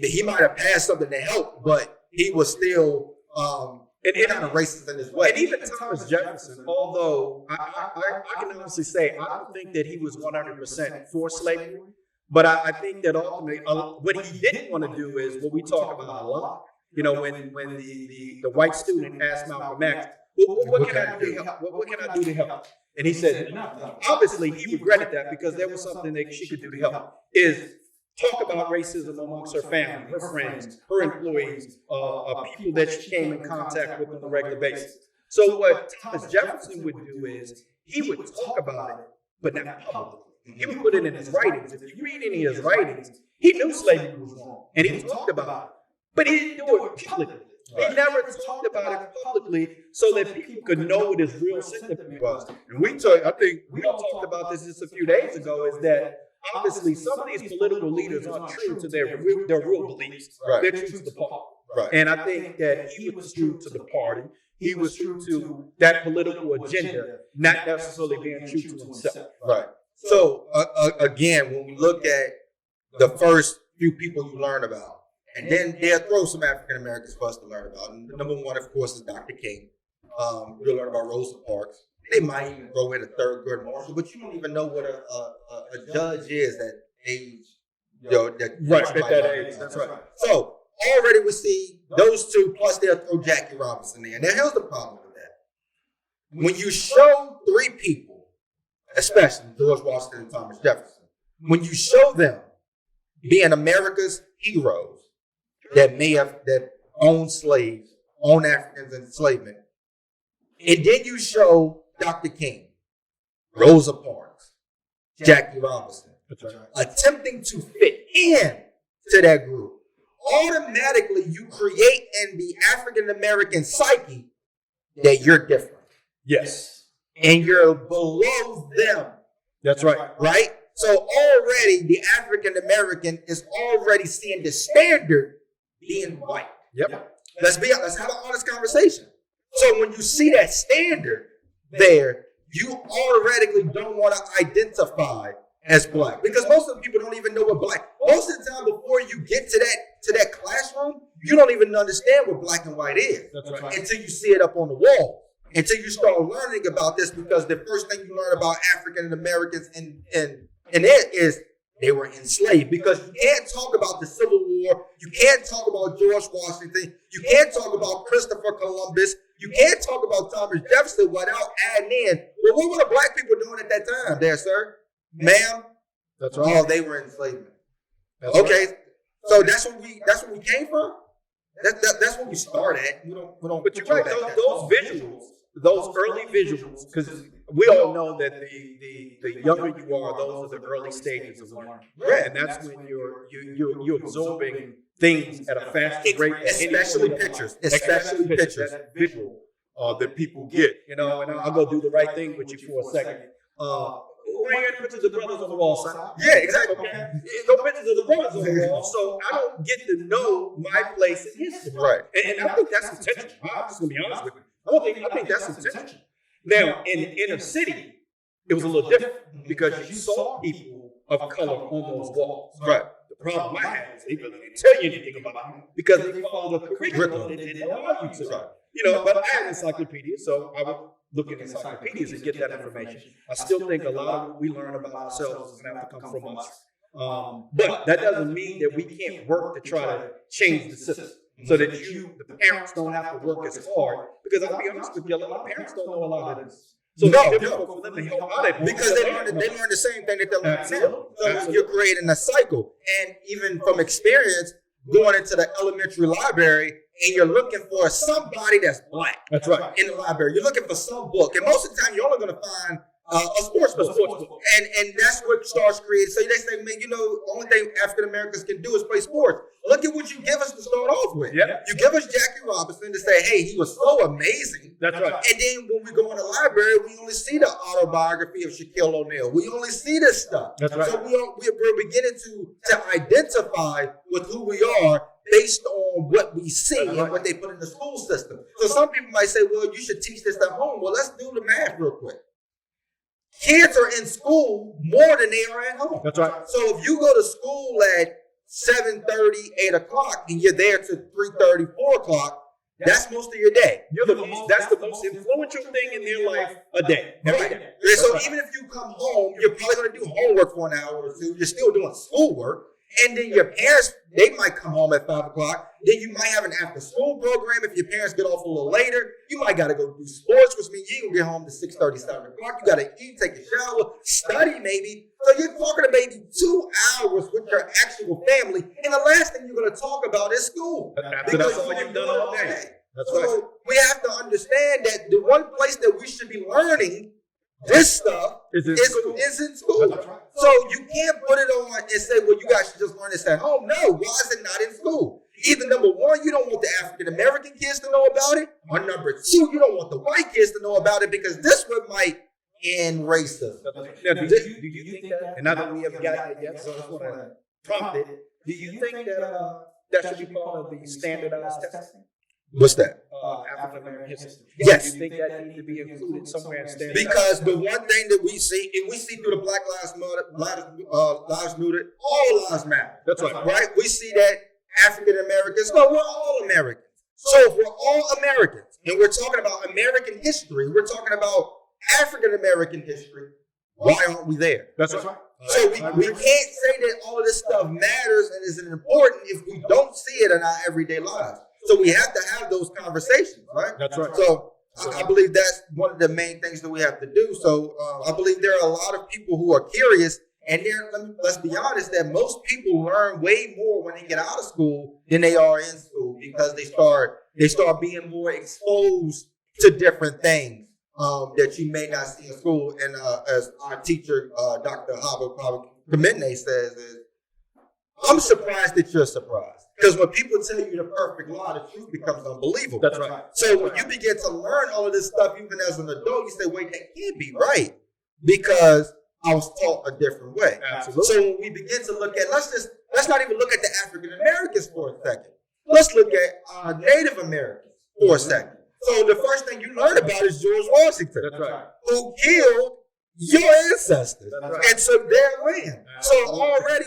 He might have passed something to help, but he was still kind of racist in his way. And even Thomas Jefferson, although I can honestly say I don't think that he was 100% for slavery, but I think that ultimately what he didn't want to do is what we talk about a lot. When the white student asked Malcolm X, what can I do to help? What can I do to help? And he said, obviously he regretted that because there was something that she could do to help. Is talk about racism amongst her family, her friends, her employees, people that she came in contact with on a regular basis. So what Thomas Jefferson would do is he would talk about it, but not publicly. He would put it in his writings. If you read any of his writings, he knew slavery was wrong, and he talked about it. But he didn't do it publicly. He never talked about it publicly so that people could know what his real sentiment was. And I think we all talked about this just a few days ago, is that obviously some of these political leaders aren't true to their real beliefs. Right. They're true to the party. Right. And I think that he was true to the party. He was true to that political agenda, not necessarily being true to himself. Right. So again, when we look at the first few people you learn about, and then they'll throw some African Americans for us to learn about. And number one, of course, is Dr. King. You'll learn about Rosa Parks. They might even throw in a Thurgood Marshall, but you don't even know what a judge is at age. At that age. That's right. So already we see those two, plus they'll throw Jackie Robinson in. Now here's the problem with that. When you show three people, especially George Washington and Thomas Jefferson, when you show them being America's heroes, that owned slaves, owned Africans in enslavement. And then you show Dr. King, Rosa Parks, Jackie Robinson, attempting to fit in to that group. Automatically, you create in the African American psyche that you're different. Yes. And you're below them. That's right. Right? So already the African American is already seeing the standard being white. Yep. Let's have an honest conversation. So when you see that standard there, you automatically don't want to identify as black, because most of the people don't even know what black. Most of the time, before you get to that classroom, you don't even understand what black and white is. That's right. Until you see it up on the wall. Until you start learning about this, because the first thing you learn about African Americans and it is they were enslaved. Because you can't talk about the Civil War, you can't talk about George Washington, you can't talk about Christopher Columbus, you can't talk about Thomas Jefferson without adding in, well, what were the black people doing at that time there, sir? Ma'am? That's right. Oh, they were enslavement. Okay, right. So that's where we came from? That's where we start at. We don't but you're right, those visuals, those early visuals, because we all know that the younger you are, those are the early stages of learning. Right. And that's when you're absorbing things at a faster rate. Especially pictures. Especially pictures. That visual that people get. And I'll go do the right thing with you for a second. Why you got pictures of the brothers on the wall, son? Yeah, exactly. Okay. No pictures of the brothers on the wall, so I don't get to know my place in history. Right. And I think that's intentional. I'm just going to be honest with you. I think that's intentional. Now, in the inner city, it was a little different because you saw people of color on those walls. Right. The problem I had is they really didn't tell you anything about them because they followed the curriculum that didn't allow you to. But I had an encyclopedia, so I would look at encyclopedias and get that information. I still think a lot of what we learn about ourselves is going to have to come from us. But that doesn't mean that we can't work to try to change the system so that the parents don't have to work as hard. Because I'll be honest with you, a lot of parents don't know a lot of this. So it's difficult for them to help out. Because they learn the same thing that they learn now. So you're creating a cycle. And even from experience, going into the elementary library, and you're looking for somebody that's black. That's right. In the library. You're looking for some book. And most of the time, you're only going to find a sports book. And that's what starts creating. So they say, man, the only thing African Americans can do is play sports. Look at what you give us to start off with. Yep. You give us Jackie Robinson to say, hey, he was so amazing. That's right. And then when we go in the library, we only see the autobiography of Shaquille O'Neal. We only see this stuff. That's right. So we're beginning to identify with who we are based on what we see and what they put in the school system. So some people might say, well, you should teach this at home. Well, let's do the math real quick. Kids are in school more than they are at home. That's right. So if you go to school at 7:30, 8 o'clock, and you're there to 3:30, 4 o'clock, that's most of your day. That's the most influential thing in their life a day. Right. So even if you come home, you're probably going to do homework for an hour or two. You're still doing schoolwork. And then your parents, they might come home at 5 o'clock. Then you might have an after-school program. If your parents get off a little later, you might got to go do sports, which means you ain't going to get home to 6:30, 7 o'clock. You got to eat, take a shower, study maybe. So you're talking to maybe 2 hours with your actual family. And the last thing you're going to talk about is school. That's all you've done all day. That's so right. we have to understand that the one place that we should be learning This stuff Is in is in school. Right. So you can't put it on and say, well, you guys should just learn this at home. No, why is it not in school? Either number one, you don't want the African American kids to know about it, or number two, you don't want the white kids to know about it because this one might end racism. Now, do you think that, and now that we have gotten it yet, so I just want to prompt it, do you think that that should be part of the standardized testing? What's that? African American history. Yes. Do you think that needs to be included somewhere in standardized? Because the one thing that we see, and we see through the Black Lives Matter, all lives matter. That's right. Right? We see that African Americans, no, we're all Americans. So if we're all Americans, and we're talking about American history, we're talking about African American history, why aren't we there? That's right. So we can't say that all of this stuff matters and is important if we don't see it in our everyday lives. So we have to have those conversations, right? That's right. So I believe that's one of the main things that we have to do. So I believe there are a lot of people who are curious, and let's be honest, that most people learn way more when they get out of school than they are in school because they start being more exposed to different things that you may not see in school. And as our teacher, Dr. Hava Kamene says, is I'm surprised that you're surprised. Because when people tell you the perfect lie, the truth becomes unbelievable. That's right. So when you begin to learn all of this stuff, even as an adult, you say, wait, that can't be right. Because I was taught a different way. Absolutely. So when we begin to look at, let's not even look at the African Americans for a second. Let's look at Native Americans for a second. So the first thing you learn about is George Washington, That's right. who killed your ancestors That's right. and took their land. So already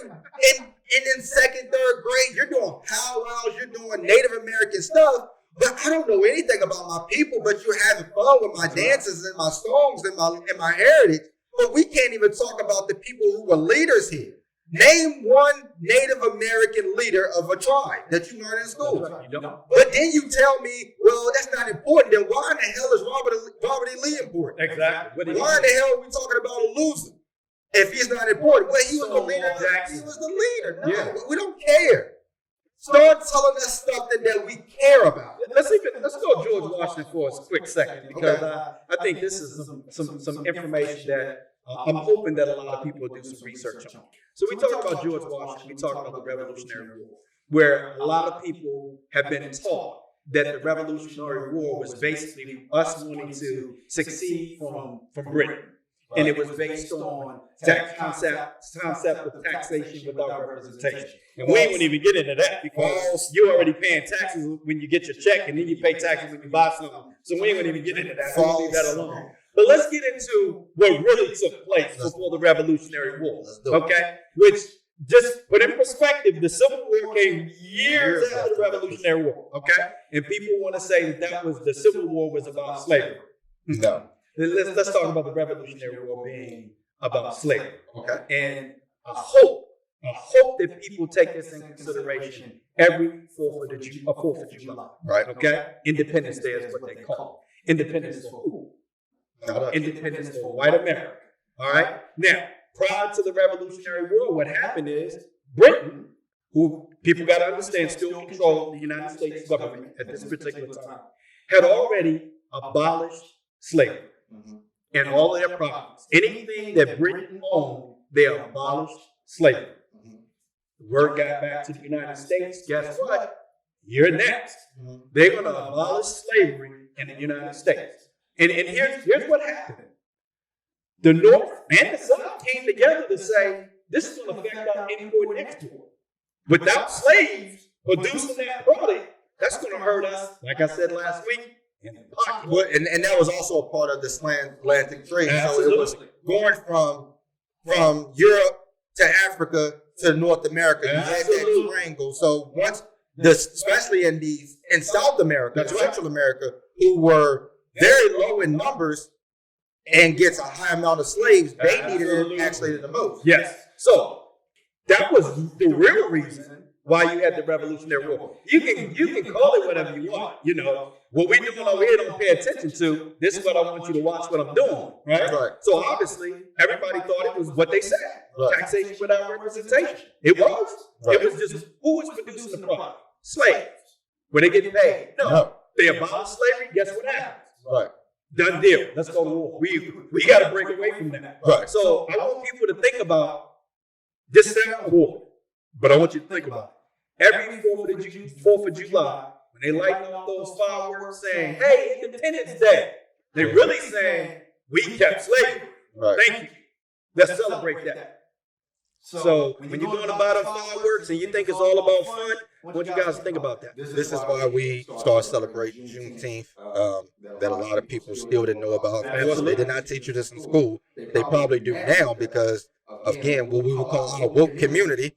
in second, third grade, you're doing powwows, you're doing Native American stuff, but I don't know anything about my people, but you're having fun with my dances and my songs and my heritage. But we can't even talk about the people who were leaders here. Name one Native American leader of a tribe that you learn in school. Right. You don't. But then you tell me, well, that's not important. Then why in the hell is Robert E. Lee important? Exactly. Why in the hell are we talking about a loser if he's not important? Well, he was the leader. Jackson. He was the leader. No, Yeah. we don't care. Start telling us stuff that we care about. Let's go George Washington for a quick second because I think this is some information that I'm hoping that a lot of people will do some research on. So we talk about George Washington, we talk about the Revolutionary War, where a lot of people have been taught that the Revolutionary War was basically us wanting to succeed from Britain. And it was based on that concept of taxation without representation. And we ain't even get into that because you're already paying taxes when you get your check, and then you pay taxes when you buy something. So we ain't even get into that. We'll leave that alone. But let's get into what really took place before the Revolutionary War. Okay? Which, just put in perspective, the Civil War came years after the Revolutionary War. Okay? And people want to say that the Civil War was about slavery. No. Let's talk about the Revolutionary War being about slavery. Okay. And I hope that people take this into consideration every 4th of July. Right. Okay? Independence Day is what they call it. Independence for who? Not Independence for white America. All right? Now, prior to the Revolutionary War, what happened is Britain, who people got to understand still controlled the United States government at this particular time, had already abolished slavery. And all of their properties. Anything that Britain owned, they abolished slavery. The word got back to the United States. Guess what? You're next. They're going to abolish slavery in the United States. And here's what happened. The North and the South came together to say, this is going to affect our import and export. Without slaves producing that product, that's going to hurt us, like I said last week, in the pocket. And that was also a part of the transatlantic trade. Absolutely. So it was going from Europe to Africa to North America. You had that triangle. So once especially in South America, Central America, who were very low in numbers and gets a high amount of slaves, they needed it actually the most. Yes. So that was the real reason why you had the Revolutionary War. You can call it whatever you want. You know, what we doing over here don't pay attention to. This is what I want you to watch what I'm doing. Right? So obviously, everybody thought it was what they said. Right. Taxation without representation. It was. Right. It was just who was producing the product? Slaves. Were they getting paid? No. They abolished slavery. Guess what happens? Right. Done deal. Let's go to war. We got to break away from that. Right. So I want people to think about this sound war, but I want you to think about it. Every 4th of July, when they lighten up those fireworks saying, "Hey, Independence Day," they really saying, "We kept slavery." Right. Thank you. Let's celebrate that. So when you're going about fireworks and you think it's all about fun, I want you guys to think about that. This is why we start celebrating Juneteenth, that a lot of people still didn't know about. They did not teach you this in school. They probably do now because, again, what we would call our woke community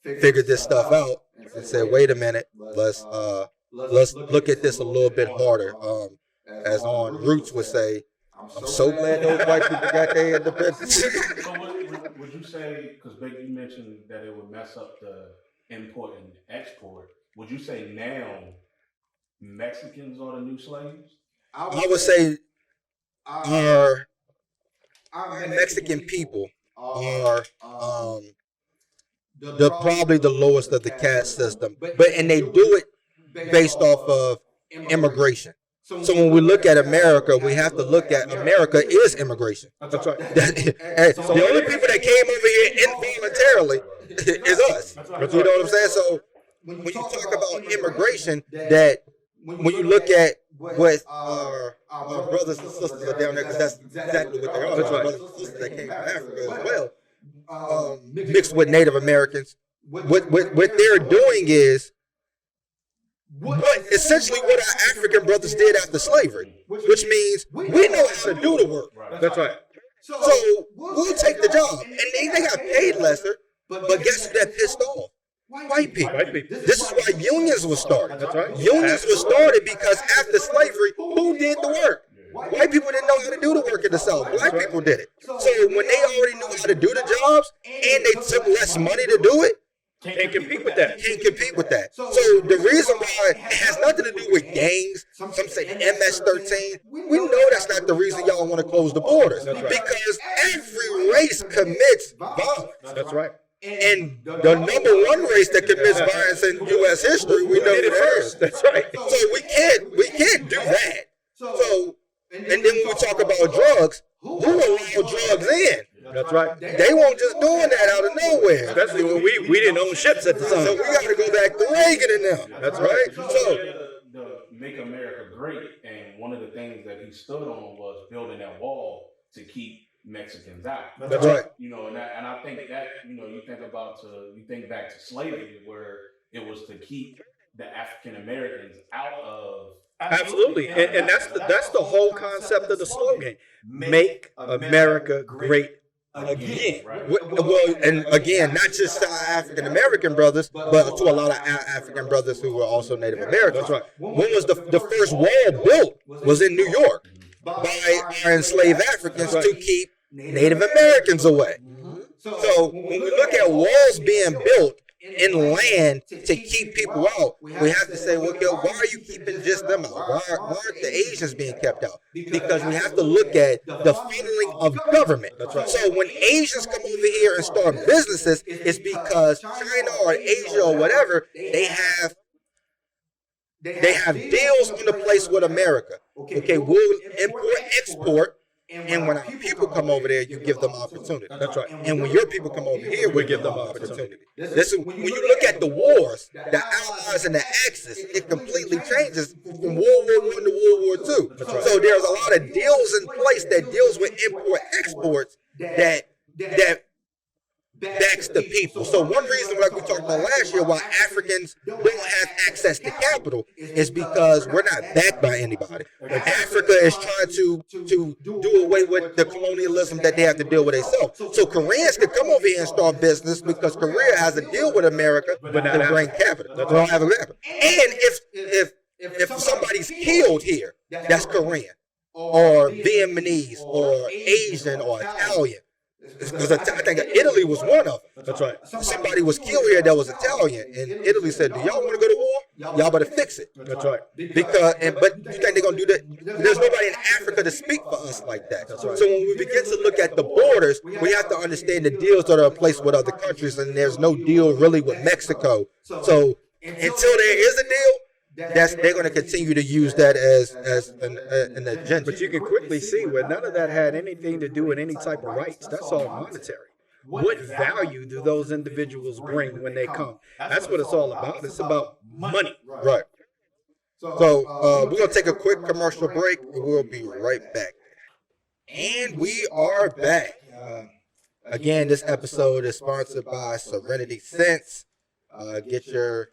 figured this stuff out and said, wait a minute, let's look at this a little bit harder. As On Roots would say, I'm so glad those white people got their independence. So would you say, because Big, you mentioned that it would mess up the import and export, would you say now Mexicans are the new slaves? I would say our Mexican people are probably the lowest of the caste system, and they do it based off of immigration. So when we look at America, we have to look at America is immigration. That's right. The only people that came over here involuntarily is us. You know what I'm saying? So when you talk about immigration, that when you look at what our brothers and sisters are down there, because that's exactly what they are. That's right. Brothers and sisters that came from Africa as well, mixed with Native Americans. What they're doing is essentially what our African brothers did after slavery, which means we know how to do the work. That's right. So we'll take the job, and they got paid lesser. But guess who that pissed off? White people. This is why unions were started. That's right. Unions were started because after slavery, who did the work? White people didn't know how to do the work in the South. Black people did it. So when they already knew how to do the jobs and they took less money to do it, can't compete with that. Can't compete with that. So the reason why it has nothing to do with gangs, some say MS-13, we know that's not the reason y'all want to close the borders. Right. Because every race commits violence. That's right. And the number one race that commits violence in U.S. history, we know it first. That's right. So we can't do that. So, and then when we talk about drugs, who allowed drugs in? That's right. They weren't just doing that out of nowhere. Especially when we didn't own ships at the time. So we got to go back to Reagan and them. That's right. So the Make America Great, and one of the things that he stood on was building that wall to keep Mexicans out. That's right. You know, and I think that, you know, you think back to slavery, where it was to keep the African Americans out of. Absolutely, and that's the whole concept of the slogan: "Make America Great Again." Right. Well, and again, not just to our African American brothers, but to a lot of African brothers who were also Native Americans. That's right. When was the first wall built? Was in New York by our enslaved Africans to keep Native Americans away. So when we look at walls being built in land to keep people out, we have to say, well, why are you keeping just them out? Why aren't the Asians being kept out? Because we have to look at the funneling of government. That's right. So when Asians come over here and start businesses, it's because China or Asia or whatever, they have deals on the place with America. Okay, we'll import, export. And when our people come over there, you give them opportunity. That's right. And when your people come over here, we give them opportunity. This is when you look at the wars, the Allies and the Axis, it completely changes from World War I to World War II. Right. So there's a lot of deals in place that deals with import exports that backs the people. So one reason, like we talked about last year, why Africans don't have access to capital is because we're not backed by anybody. Africa is trying to do away with the colonialism that they have to deal with themselves. So Koreans can come over here and start business because Korea has a deal with America to bring capital. They don't have a capital. And if somebody's killed here, that's Korean or Vietnamese or Asian or Italian. Because I think Italy was one of them. That's right. Somebody was killed here that was Italian, and Italy said, "Do y'all want to go to war? Y'all better fix it." That's right. But you think they're gonna do that? There's nobody in Africa to speak for us like that. That's right. So when we begin to look at the borders, we have to understand the deals that are in place with other countries, and there's no deal really with Mexico. So until there is a deal, they're going to continue to use that as an agenda. But you can quickly see where none of that had anything to do with any type of rights. That's all monetary. What value do those individuals bring when they come? That's what it's all about. It's about money. Right. So we're going to take a quick commercial break, and we'll be right back. And we are back. Again, this episode is sponsored by Serenity Scents. Get your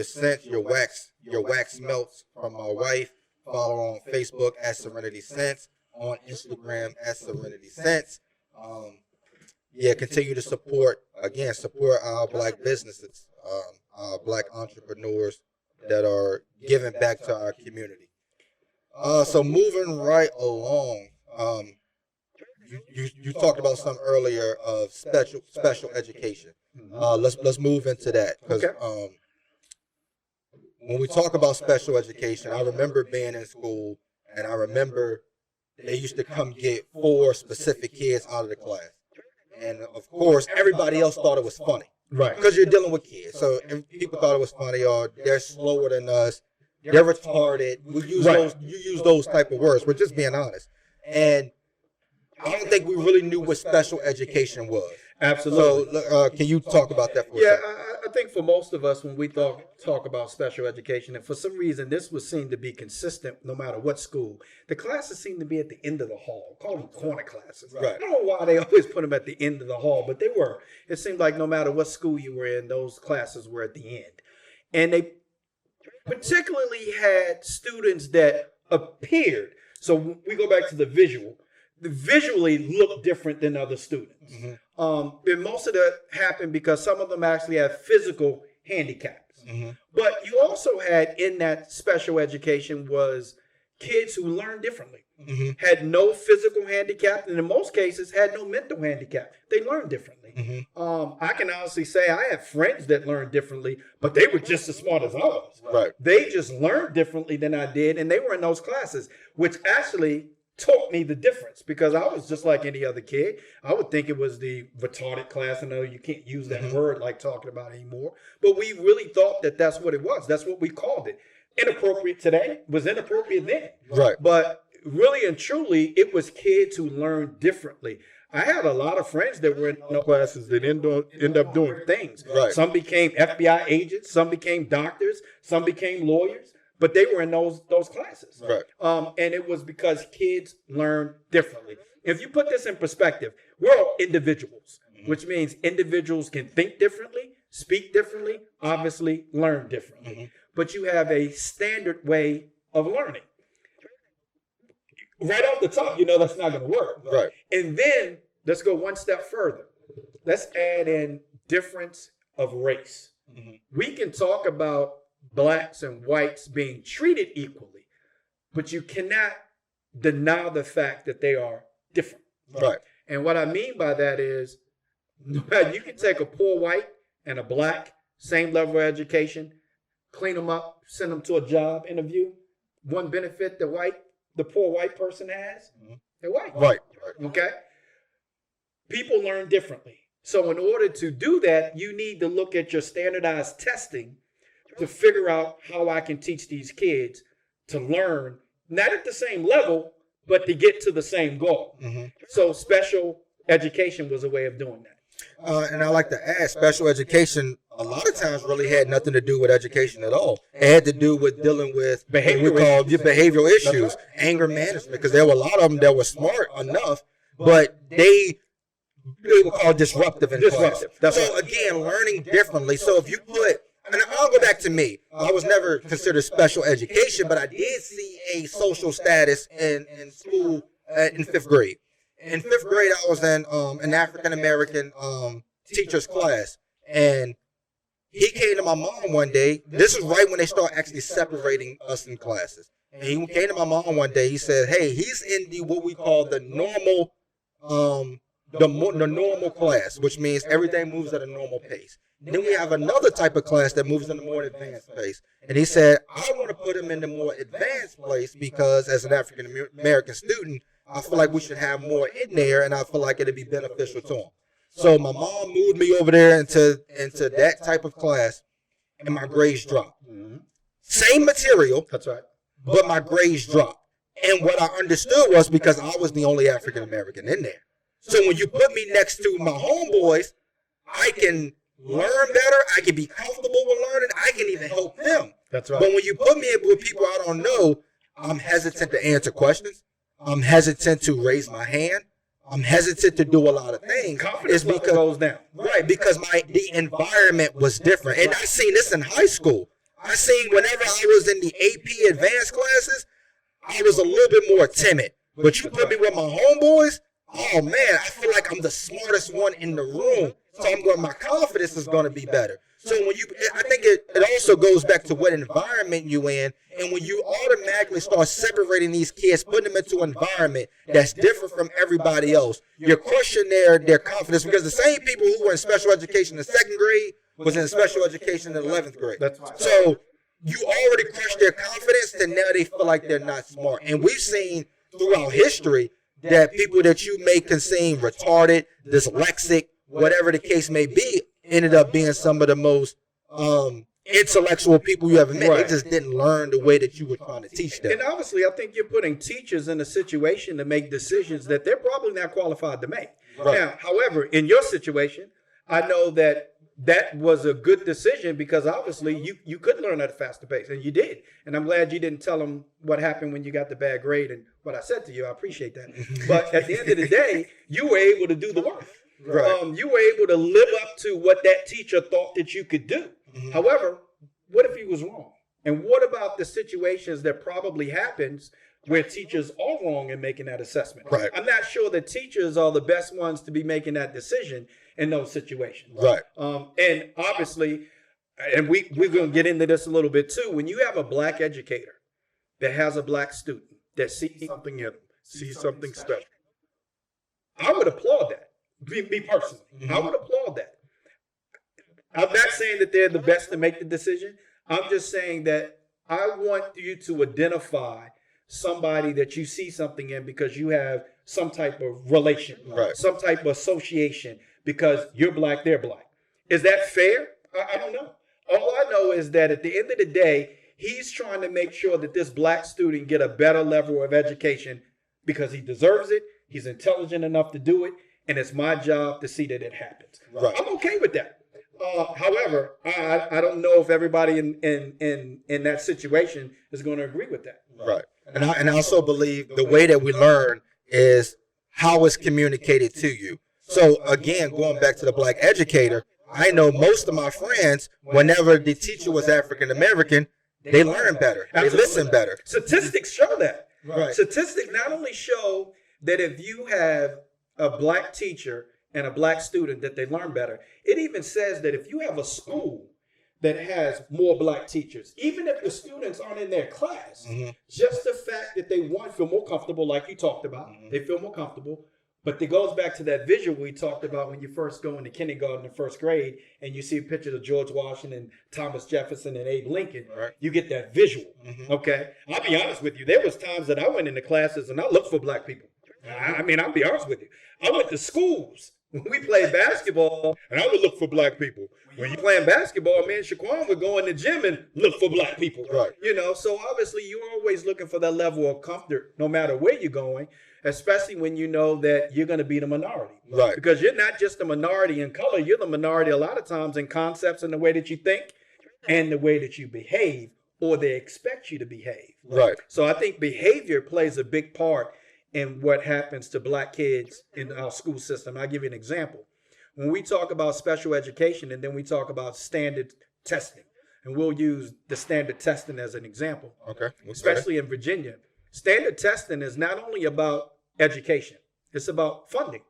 scents, your wax melts from my wife. Follow on Facebook at Serenity Scents, on Instagram at Serenity Scents. Continue to support our black businesses, our black entrepreneurs that are giving back to our community. So moving right along, you talked about some earlier of special education. Let's move into that, because when we talk about special education, I remember being in school, and I remember they used to come get 4 specific kids out of the class. And of course, everybody else thought it was funny. Right. Because you're dealing with kids. So if people thought it was funny, or they're slower than us, they're retarded. You use those type of words. We're just being honest. And I don't think we really knew what special education was. Absolutely. So can you talk about that for a second? I think for most of us, when we talk about special education, and for some reason this would seem to be consistent no matter what school, the classes seem to be at the end of the hall. Call them corner classes. Right. I don't know why they always put them at the end of the hall, but they were. It seemed like no matter what school you were in, those classes were at the end. And they particularly had students that appeared. So we go back to the visual. They visually look different than other students. Mm-hmm. And most of that happened because some of them actually have physical handicaps. Mm-hmm. But you also had in that special education was kids who learned differently, Mm-hmm. had no physical handicap, and in most cases had no mental handicap. They learned differently. Mm-hmm. I can honestly say I have friends that learned differently, but they were just as smart as I was. Right. They just learned differently than I did, and they were in those classes, which actually taught me the difference, because I was just like any other kid. I would think it was the retarded class. I know you can't use that Mm-hmm. word like talking about anymore, but we really thought that that's what it was. That's what we called it. Inappropriate today was inappropriate then. Right. But really and truly, it was kids who learned differently. I had a lot of friends that were in the classes that end up doing things. Right. Some became FBI agents, some became doctors, some became lawyers, but they were in those classes. Right. And it was because kids learn differently. If you put this in perspective, we're all individuals, which means individuals can think differently, speak differently, obviously learn differently. Mm-hmm. But you have a standard way of learning. Right off the top, you know that's not going to work. Right. And then let's go one step further. Let's add in difference of race. Mm-hmm. We can talk about blacks and whites being treated equally, but you cannot deny the fact that they are different. Right. And what I mean by that is, you can take a poor white and a black, same level of education, clean them up, send them to a job interview. One benefit the poor white person has, they're white. Right. Okay? People learn differently. So in order to do that, you need to look at your standardized testing to figure out how I can teach these kids to learn, not at the same level, but to get to the same goal. Mm-hmm. So special education was a way of doing that. And I like to add, special education a lot of times really had nothing to do with education at all. It had to do with dealing with behavioral issues, anger management, because there were a lot of them that were smart enough, but they were called disruptive in class. So again, learning differently. So if you put, and I'll go back to me. I was never considered special education, but I did see a social status in school in 5th grade. In 5th grade, I was in an African-American teacher's class, and he came to my mom one day. This is right when they start actually separating us in classes. And he came to my mom one day. He said, "Hey, he's in what we call the normal, the normal class, which means everything moves at a normal pace. Then we have another type of class that moves in a more advanced pace." And he said, "I want to put him in the more advanced place because as an African American student, I feel like we should have more in there, and I feel like it'd be beneficial to him." So my mom moved me over there into that type of class, and my grades dropped. Mm-hmm. same material, That's right. but my grades dropped. And what I understood was because I was the only African American in there. So when you put me next to my homeboys, I can learn better. I can be comfortable with learning. I can even help them. That's right. But when you put me with people I don't know, I'm hesitant to answer questions. I'm hesitant to raise my hand. I'm hesitant to do a lot of things. Confidence level goes down. Right, because the environment was different. And I seen this in high school. I seen whenever I was in the AP advanced classes, I was a little bit more timid. But you put me with my homeboys, oh man, I feel like I'm the smartest one in the room. So my confidence is going to be better. So I think it also goes back to what environment you in. And when you automatically start separating these kids, putting them into an environment that's different from everybody else, you're crushing their confidence, because the same people who were in special education in the second grade was in special education in the 11th grade. So you already crushed their confidence, and now they feel like they're not smart. And we've seen throughout history that people that you may consider retarded, dyslexic, whatever the case may be, ended up being some of the most intellectual people you ever met. Right. They just didn't learn the way that you were trying to teach them. And obviously, I think you're putting teachers in a situation to make decisions that they're probably not qualified to make. Right. Now, however, in your situation, I know that was a good decision, because obviously you could learn at a faster pace, and you did. And I'm glad you didn't tell them what happened when you got the bad grade and what I said to you. I appreciate that. But at the end of the day, you were able to do the work. Right. You were able to live up to what that teacher thought that you could do. Mm-hmm. However, what if he was wrong? And what about the situations that probably happens where teachers are wrong in making that assessment? Right. I'm not sure that teachers are the best ones to be making that decision in those situations. Right. And obviously, and we're going to get into this a little bit too, when you have a black educator that has a black student that sees something in them, sees something special, I would applaud that. Me personally, I would applaud that. I'm not saying that they're the best to make the decision. I'm just saying that I want you to identify somebody that you see something in because you have some type of relation, right, some type of association, because you're black, they're black. Is that fair? I don't know. All I know is that at the end of the day, he's trying to make sure that this black student get a better level of education because he deserves it. He's intelligent enough to do it. And it's my job to see that it happens. Right. I'm okay with that. However, I don't know if everybody in that situation is going to agree with that. Right. And I also believe the way that we learn is how it's communicated to you. So again, going back to the black educator, I know most of my friends, whenever the teacher was African American, they learn better. They listen better. Statistics show that. Right. Statistics not only show that if you have a black teacher and a black student, that they learn better. It even says that if you have a school that has more black teachers, even if the students aren't in their class, just the fact that they feel more comfortable, like you talked about, they feel more comfortable. But it goes back to that visual we talked about when you first go into kindergarten and first grade, and you see pictures of George Washington, Thomas Jefferson, and Abe Lincoln. Right. You get that visual. Okay, I'll be honest with you. There was times that I went into classes and I looked for black people. I mean, I'll be honest with you. I went to schools. We played basketball, and I would look for black people. When you're playing basketball, me and Shaquan would go in the gym and look for black people. Right. You know, so obviously you're always looking for that level of comfort no matter where you're going, especially when you know that you're going to be the minority. Right. Because you're not just a minority in color, you're the minority a lot of times in concepts and the way that you think and the way that you behave, or they expect you to behave. Right. So I think behavior plays a big part in what happens to black kids in our school system. I'll give you an example. When we talk about special education and then we talk about standard testing, and we'll use the standard testing as an example, especially in Virginia. Standard testing is not only about education, it's about funding.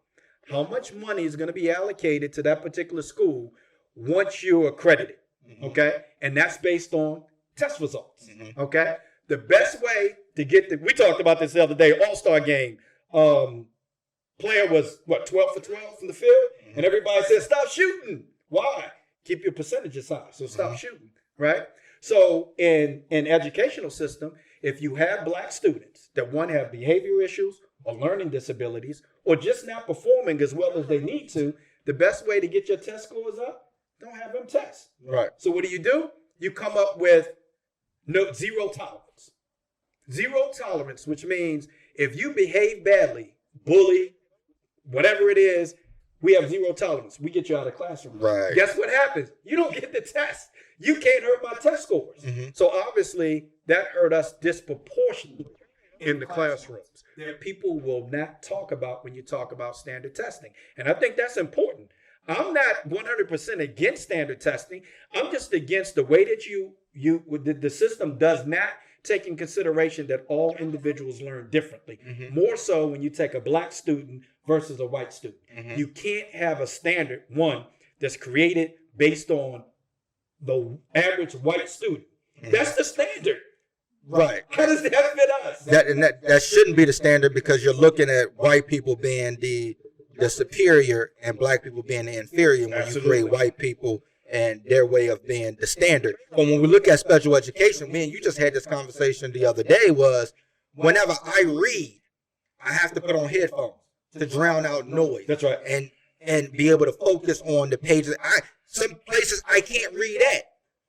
How much money is going to be allocated to that particular school once you're accredited, okay? And that's based on test results, okay? The best way to get we talked about this the other day, All-Star game. Player was, 12 for 12 from the field? And everybody said, stop shooting. Why? Keep your percentages high, so stop shooting, right? So in educational system, if you have black students that have behavior issues or learning disabilities or just not performing as well as they need to, the best way to get your test scores up, don't have them test. Right. So what do? You come up with No, zero tolerance. Zero tolerance, which means if you behave badly, bully, whatever it is, we have zero tolerance. We get you out of the classroom. Right. Guess what happens? You don't get the test. You can't hurt my test scores. So obviously that hurt us disproportionately in the classrooms. That people will not talk about when you talk about standard testing. And I think that's important. I'm not 100% against standard testing. I'm just against the way that the system does not take in consideration that all individuals learn differently. More so when you take a black student versus a white student. You can't have a standard, one, that's created based on the average white student. That's the standard. Right. How does that fit us? That shouldn't be the standard, because you're looking at white people being the superior and black people being the inferior when you create white people and their way of being the standard. But when we look at special education, man, you just had this conversation the other day, was whenever I read, I have to put on headphones to drown out noise. That's right. And be able to focus on the pages. Some places I can't read at.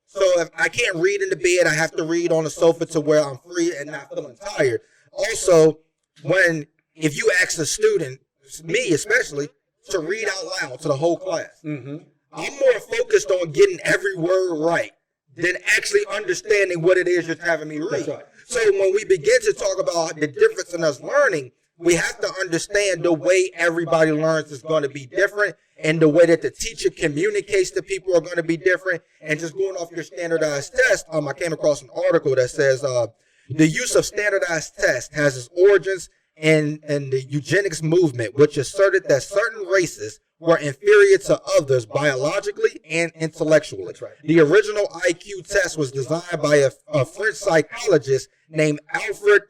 So if I can't read in the bed, I have to read on the sofa to where I'm free and not feeling tired. Also, if you ask a student, me especially, to read out loud to the whole class, I'm more focused on getting every word right than actually understanding what it is you're having me read. That's right. So when we begin to talk about the difference in us learning, we have to understand the way everybody learns is going to be different, and the way that the teacher communicates to people are going to be different. And just going off your standardized test, I came across an article that says the use of standardized tests has its origins in the eugenics movement, which asserted that certain races were inferior to others biologically and intellectually. That's right. The original IQ test was designed by a French psychologist named Alfred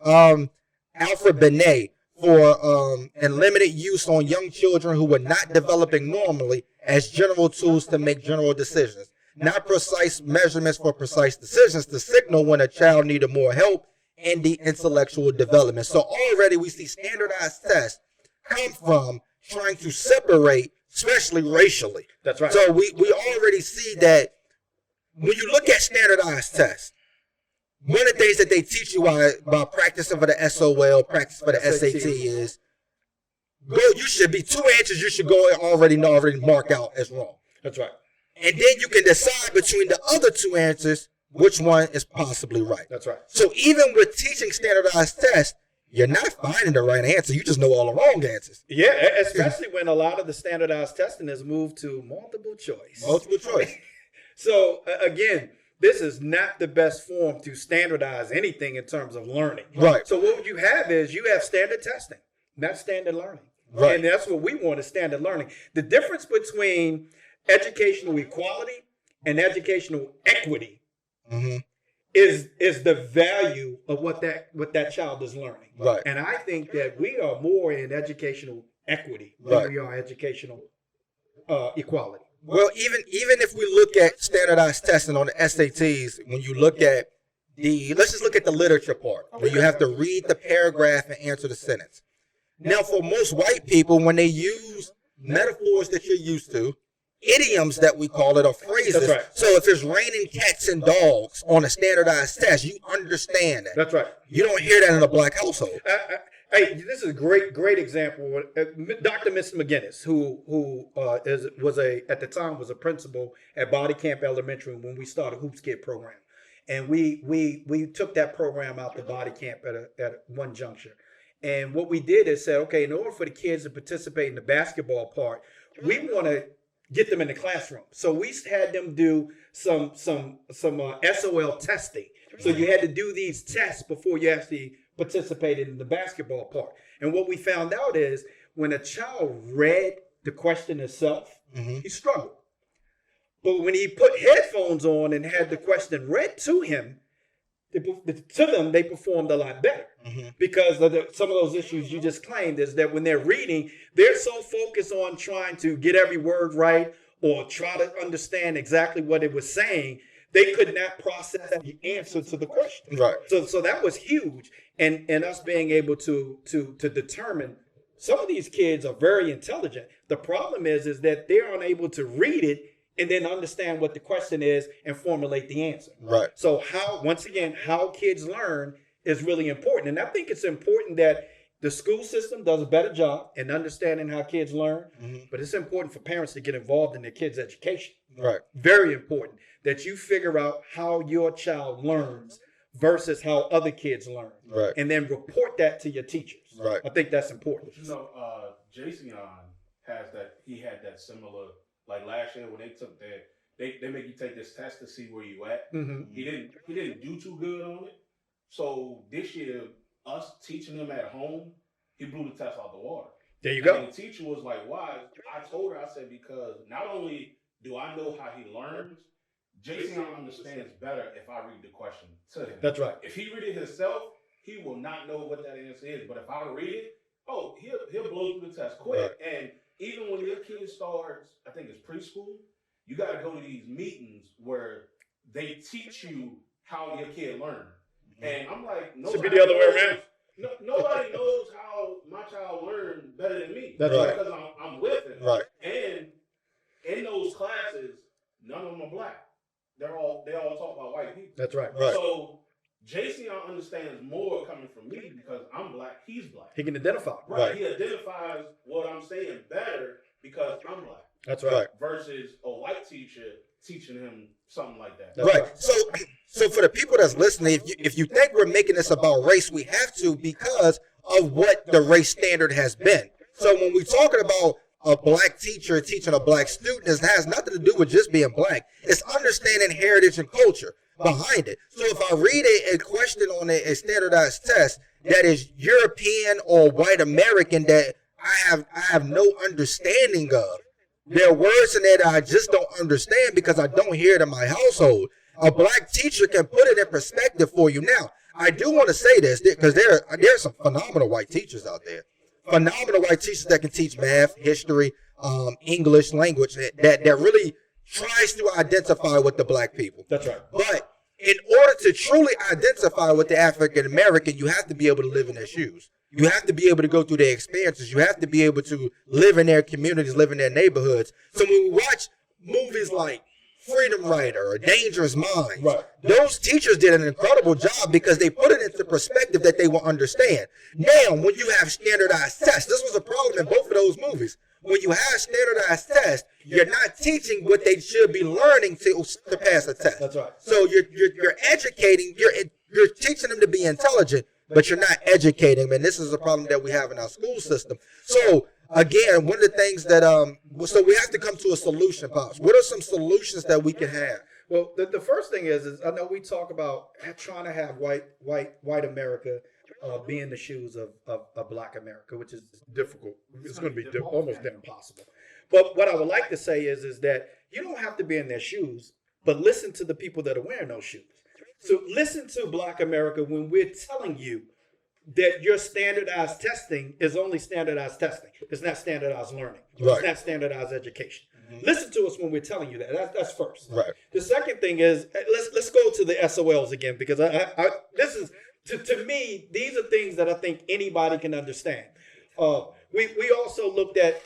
Binet for and limited use on young children who were not developing normally as general tools to make general decisions, not precise measurements for precise decisions to signal when a child needed more help in the intellectual development. So already we see standardized tests come from trying to separate, especially racially. That's right. So we already see that when you look at standardized tests, one of the things that they teach you about practicing for the SOL, practice for the SAT is, you should be 2 answers you should go and already mark out as wrong. That's right. And then you can decide between the other 2 answers which one is possibly right. That's right. So even with teaching standardized tests, you're not finding the right answer. You just know all the wrong answers. Yeah, especially when a lot of the standardized testing has moved to multiple choice. Multiple choice. So again, this is not the best form to standardize anything in terms of learning. Right. So what you have is you have standard testing, not standard learning. Right. And that's what we want, is standard learning. The difference between educational equality and educational equity is the value of what that child is learning. Right. And I think that we are more in educational equity than we are educational equality. Well, even if we look at standardized testing on the SATs, when you look at let's just look at the literature part, where you have to read the paragraph and answer the sentence. Now, for most white people, when they use metaphors that you're used to, idioms that we call it, or phrases. That's right. So if it's raining cats and dogs on a standardized test, you understand that. That's right. You don't hear that in a black household. Hey, this is a great example. Dr. Miss McGinnis, who at the time was a principal at Body Camp Elementary when we started Hoops Kid program, and we took that program out to Body Camp at one juncture, and what we did is said, okay, in order for the kids to participate in the basketball part, we want to get them in the classroom. So we had them do some SOL testing. So you had to do these tests before you actually participated in the basketball part. And what we found out is when a child read the question itself, he struggled. But when he put headphones on and had the question read to him, they performed a lot better. Because of some of those issues you just claimed, is that when they're reading, they're so focused on trying to get every word right or try to understand exactly what it was saying, they could not process the answer to the question. Right. So that was huge. And us being able to determine, some of these kids are very intelligent. The problem is that they're unable to read it and then understand what the question is and formulate the answer. Right. So how kids learn is really important. And I think it's important that the school system does a better job in understanding how kids learn, but it's important for parents to get involved in their kids' education. Right. Very important that you figure out how your child learns versus how other kids learn. Right. And then report that to your teachers. Right. I think that's important. You know, Jason has that. He had that similar. Like last year when they took that, they make you take this test to see where you at. Mm-hmm. He didn't do too good on it. So this year, us teaching him at home, he blew the test out the water. There you go. And the teacher was like, "Why?" I told her, I said, because not only do I know how he learns, Jason understands better if I read the question to him. That's right. If he read it himself, he will not know what that answer is. But if I read it, he'll blow through the test quick. Right. And even when your kid starts, I think it's preschool, you got to go to these meetings where they teach you how your kid learned. And I'm like, should be the other way around. Nobody knows how my child learned better than me. That's right. Because I'm with him. Right. And in those classes, none of them are black. They all talk about white people. That's right. Right. So Jason understands more coming from me because I'm black, he's black. He can identify. Right. He identifies what I'm saying better because I'm black. That's right. Right. Versus a white teacher teaching him something like that. That's Right. So for the people that's listening, if you think we're making this about race, we have to because of what the race standard has been. So when we're talking about a black teacher teaching a black student, it has nothing to do with just being black. It's understanding heritage and culture behind it. So if I read a question on a standardized test that is European or white American that I have no understanding of, there are words in there that I just don't understand because I don't hear it in my household. A black teacher can put it in perspective for you. Now, I do want to say this because there are some phenomenal white teachers out there. Phenomenal white teachers that can teach math, history, English, language that really tries to identify with the black people. That's right. But in order to truly identify with the African American, you have to be able to live in their shoes. You have to be able to go through their experiences. You have to be able to live in their communities, live in their neighborhoods. So when we watch movies like Freedom Rider or Dangerous Minds, Right. those teachers did an incredible job because they put it into perspective that they will understand. Now, when you have standardized tests, this was a problem in both of those movies. When you have standardized tests, you're not teaching what they should be learning to pass a test. That's right. So you're educating, you're teaching them to be intelligent, but you're not educating them. And this is a problem that we have in our school system. So again, one of the things that so we have to come to a solution, Pops. What are some solutions that we can have? Well, the first thing is I know we talk about trying to have white America be in the shoes of black America, which is difficult. It's going to be almost impossible. But what I would like to say is that you don't have to be in their shoes, but listen to the people that are wearing those shoes. So listen to black America when we're telling you that your standardized testing is only standardized testing. It's not standardized learning. Right. It's not standardized education. Listen to us when we're telling you that. That's first. Right. The second thing is let's go to the SOLs again because this is to me these are things that I think anybody can understand. We also looked at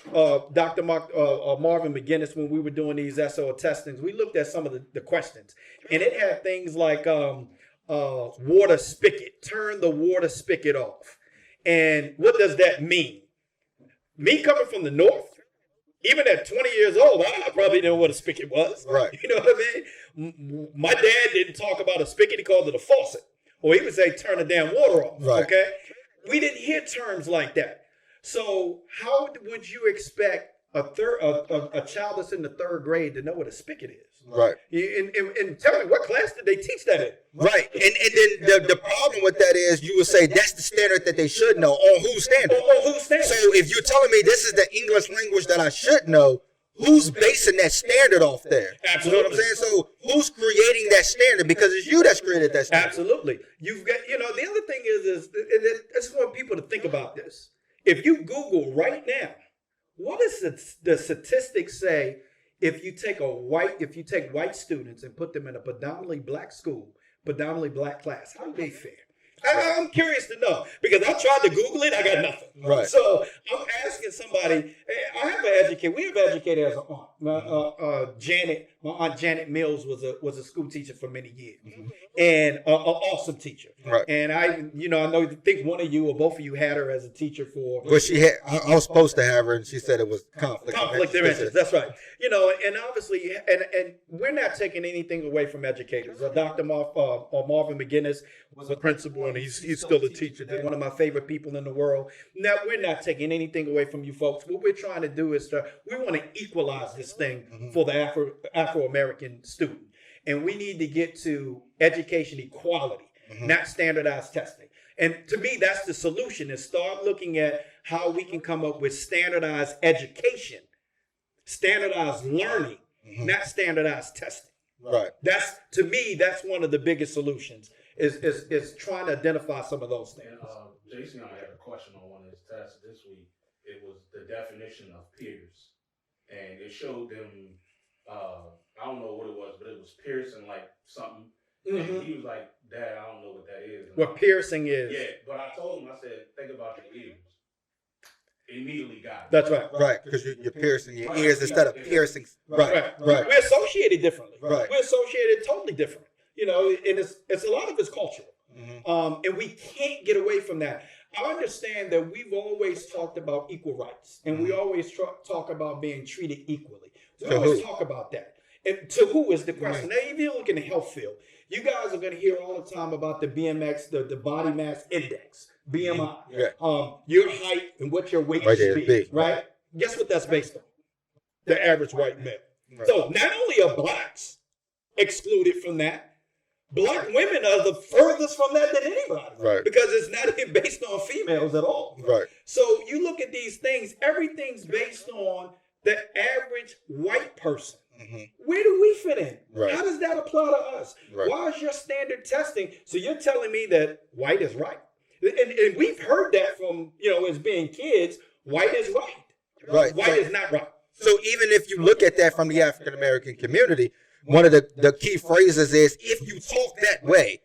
Dr. Marvin McGinnis when we were doing these SOL testings. We looked at some of the questions, and it had things like water spigot, turn the water spigot off. And what does that mean? Me coming from the north, even at 20 years old, I probably didn't know what a spigot was. Right. You know what I mean? My dad didn't talk about a spigot. He called it a faucet. Or he would say, turn the damn water off. Right. Okay? We didn't hear terms like that. So how would you expect a child that's in the third grade to know what a spigot is? Right. And tell me, what class did they teach that in? Right. And then the problem with that is you would say that's the standard that they should know. On whose standard? On whose standard? So if you're telling me this is the English language that I should know, who's basing that standard off there? Absolutely. You know what I'm saying? So who's creating that standard? Because it's you that's created that standard. Absolutely. You've got, the other thing is and I just want people to think about this. If you Google right now, what does the statistics say if you take white students and put them in a predominantly black school, predominantly black class, how do they fare? I'm curious to know because I tried to Google it, I got nothing. Right. So I'm asking somebody. We have an educator as an aunt. My aunt Janet Mills was a school teacher for many years, and an awesome teacher. Right. And I think one of you or both of you had her as a teacher for. Well, she had. I was supposed to have her, and she said it was conflict of interest. That's right. And obviously, and we're not taking anything away from educators. Dr. Marvin McGinnis was a principal, and he's still a teacher. They're one of my favorite people in the world. Now, we're not taking anything away from you folks. What we're trying to do is we want to equalize this thing for the Afro-American student. And we need to get to education equality, not standardized testing. And to me, that's the solution, is start looking at how we can come up with standardized education, standardized learning, not standardized testing. Right. To me, that's one of the biggest solutions, is trying to identify some of those things. And Jason, I had a question on one of his tests this week. It was the definition of peers. And it showed them, I don't know what it was, but it was piercing like something. And he was like, Dad, I don't know what that is. What piercing is. Yeah, but I told him, I said, think about your ears. Immediately got it. That's right. Right, because you're piercing your ears instead of piercing. Right. We're associated differently. Right. We're associated totally different. And it's a lot of it's cultural. And we can't get away from that. I understand that we've always talked about equal rights, and we always talk about being treated equally. We always talk about that. And to who is the question? Now, if you look in the health field, you guys are going to hear all the time about the BMX, the body mass index, BMI, your height and what your weight should be, right? Guess what that's based on? The average white male. Right. So not only are blacks excluded from that, Black women are the furthest from that than anybody. Right. Because it's not even based on females at all. Right. So you look at these things, everything's based on the average white person. Mm-hmm. Where do we fit in? Right. How does that apply to us? Right. Why is your standard testing? So you're telling me that white is right. And we've heard that from, as being kids, white is right. Right. White is not right. So even if you look at that from the African American community, one of the key phrases is, if you talk that way,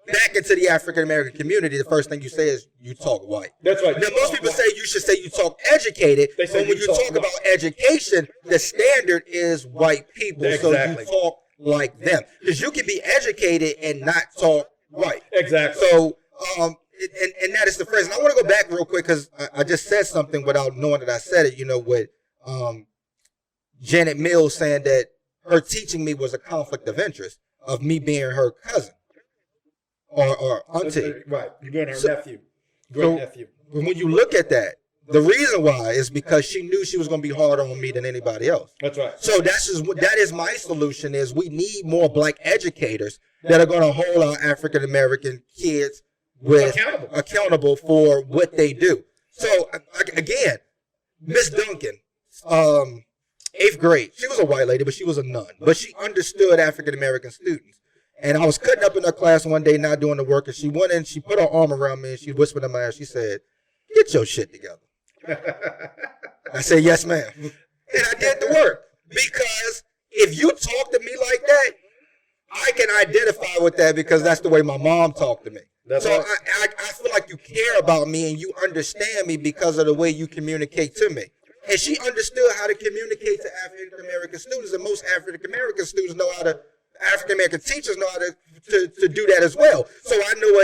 back into the African American community, the first thing you say is, you talk white. That's right. Now, most people say you should say you talk educated, but when you talk about education, the standard is white people, exactly. So you talk like them. Because you can be educated and not talk white. Exactly. So, and that is the phrase. And I want to go back real quick, because I just said something without knowing that I said it, with Janet Mills saying that her teaching me was a conflict of interest of me being her cousin or auntie. Right. You're being her nephew. Great nephew. When you look at that, the reason why is because she knew she was going to be harder on me than anybody else. That's right. So that is my solution, is we need more black educators that are going to hold our African American kids accountable for what they do. So again, Miss Duncan, 8th grade. She was a white lady, but she was a nun. But she understood African American students. And I was cutting up in her class one day, not doing the work, and she went in, she put her arm around me, and she whispered in my ear, she said, "Get your shit together." I said, "Yes, ma'am." And I did the work. Because if you talk to me like that, I can identify with that, because that's the way my mom talked to me. So I feel like you care about me and you understand me because of the way you communicate to me. And she understood how to communicate to African American students, and most African American students know how to. African American teachers know how to do that as well. So I know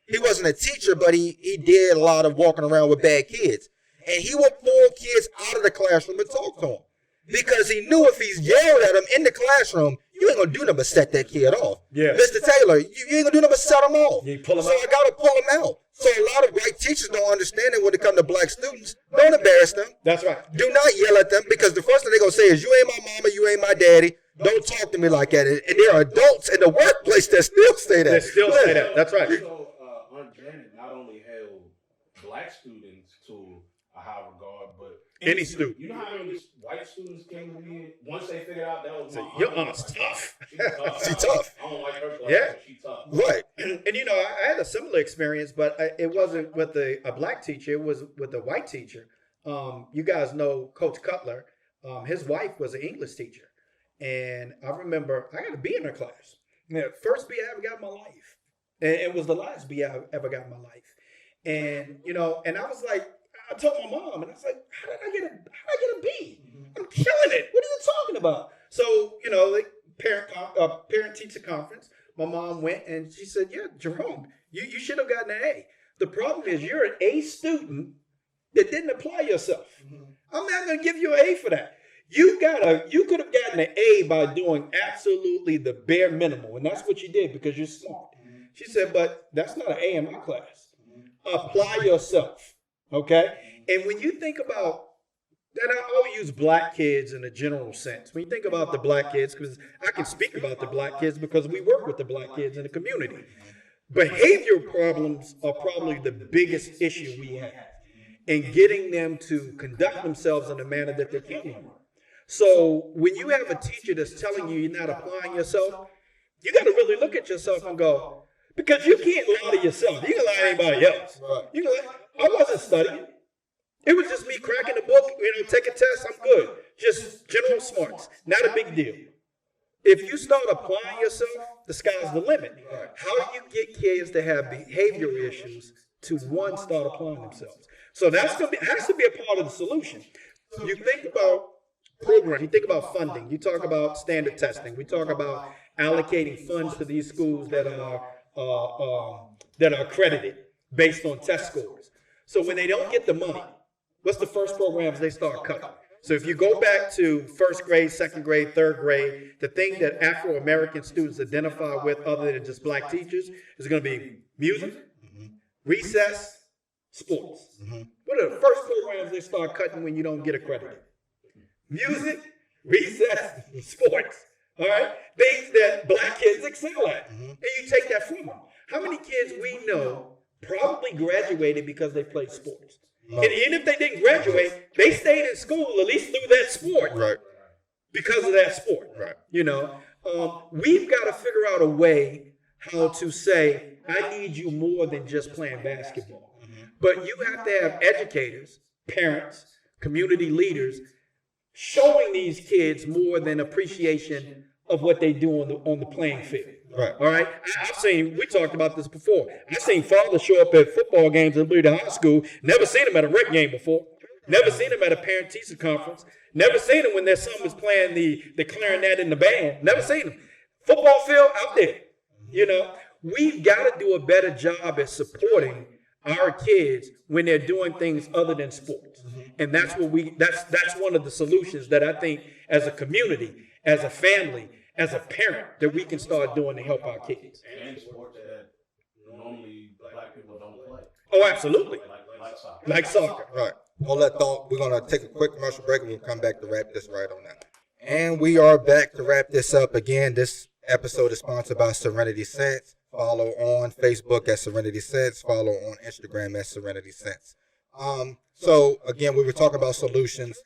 he wasn't a teacher, but he did a lot of walking around with bad kids, and he would pull kids out of the classroom and talk to them, because he knew if he's yelled at them in the classroom, you ain't gonna do nothing but set that kid off. Yeah, Mr. Taylor, you ain't gonna do nothing but set them off. You pull them so out. I gotta pull them out. So a lot of white teachers don't understand it when it comes to black students. Don't embarrass them. That's right. Do not yell at them, because the first thing they're gonna say is, "You ain't my mama, you ain't my daddy. Don't talk to me like that." And there are adults in the workplace that still say that. They still say that. That's right. So Aunt Janet not only held black students to a high regard, but any student. You know how many white students came to me once they figured out that was my your aunt's tough. She's tough. I don't like her class, yeah. but she's tough. Right. And I had a similar experience, but it wasn't with a black teacher. It was with a white teacher. You guys know Coach Cutler. His wife was an English teacher. And I remember I got a B in her class. First B I ever got in my life. And it was the last B I ever got in my life. And, and I was like, I told my mom, and I was like, how did I get a B? I'm killing it. What are you talking about? So, like parent teacher conference, my mom went and she said, yeah, Jerome, you should have gotten an A. The problem is you're an A student that didn't apply yourself. I'm not going to give you an A for that. You could have gotten an A by doing absolutely the bare minimum, and that's what you did because you're smart. She said, but that's not an A in my class. Apply yourself, okay? And when you think about, and I always use black kids in a general sense. When you think about the black kids, because I can speak about the black kids because we work with the black kids in the community. Behavioral problems are probably the biggest issue we have in getting them to conduct themselves in a manner that they can learn. So when you have a teacher that's telling you you're not applying yourself, you got to really look at yourself and go, because you can't lie to yourself. You can lie to anybody else. You can lie. I wasn't studying. It was just me cracking a book, take a test, I'm good. Just general smarts, not a big deal. If you start applying yourself, the sky's the limit. How do you get kids to have behavioral issues to one, start applying themselves? So that's has to be a part of the solution. You think about program, you think about funding, you talk about standard testing, we talk about allocating funds to these schools that are accredited based on test scores. So when they don't get the money, what's the first programs they start cutting? So if you go back to first grade, second grade, third grade, the thing that Afro-American students identify with other than just black teachers is going to be music, recess, sports. What are the first programs they start cutting when you don't get accredited? Music, recess, sports. All right? Things that black kids excel at. And you take that from them. How many kids we know probably graduated because they played sports? And even if they didn't graduate, they stayed in school at least through that sport. Right. Because of that sport. Right. We've got to figure out a way how to say, I need you more than just playing basketball. But you have to have educators, parents, community leaders showing these kids more than appreciation of what they do on the playing field. Right. All right. We talked about this before. I've seen fathers show up at football games in Bleeder High School. Never seen them at a rec game before. Never seen them at a parent-teacher conference. Never seen them when their son was playing the clarinet in the band. Never seen them. Football field out there. We've got to do a better job at supporting our kids when they're doing things other than sports. And that's that's one of the solutions that I think as a community, as a family, as a parent, that we can start doing to help our kids. And sports that normally black people don't play. Oh, absolutely. Like soccer. Like soccer. Right. Hold that thought. We're going to take a quick commercial break and we'll come back to wrap this right on that. And we are back to wrap this up. Again, this episode is sponsored by Serenity Sense. Follow on Facebook at Serenity Sense. Follow on Instagram at Serenity Sense. So, again, we were talking about solutions.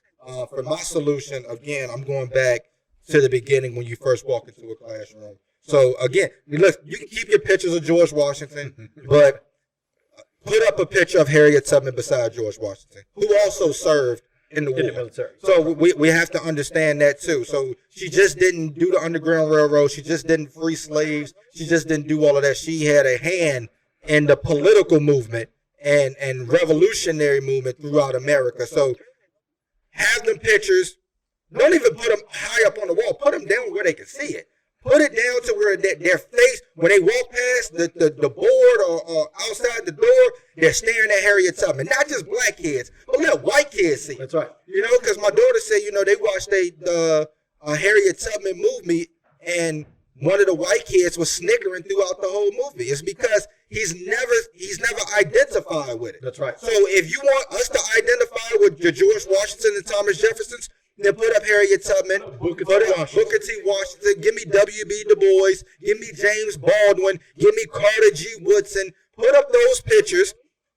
For my solution, again, I'm going back to the beginning when you first walk into a classroom. So, again, look, you can keep your pictures of George Washington, but put up a picture of Harriet Tubman beside George Washington, who also served in the war. So we have to understand that too. So she just didn't do the Underground Railroad. She just didn't free slaves. She just didn't do all of that. She had a hand in the political movement and revolutionary movement throughout America. So have them pictures. Don't even put them high up on the wall. Put them down where they can see it. Put it down to where their face, when they walk past the board or outside the door, they're staring at Harriet Tubman. Not just black kids, but let white kids see. That's right. Because my daughter said, they watched the Harriet Tubman movie, and one of the white kids was snickering throughout the whole movie. It's because he's never identified with it. That's right. So if you want us to identify with the George Washington and Thomas Jeffersons, then put up Harriet Tubman, Booker T. Washington, give me W.B. Du Bois, give me James Baldwin, give me Carter G. Woodson. Put up those pictures.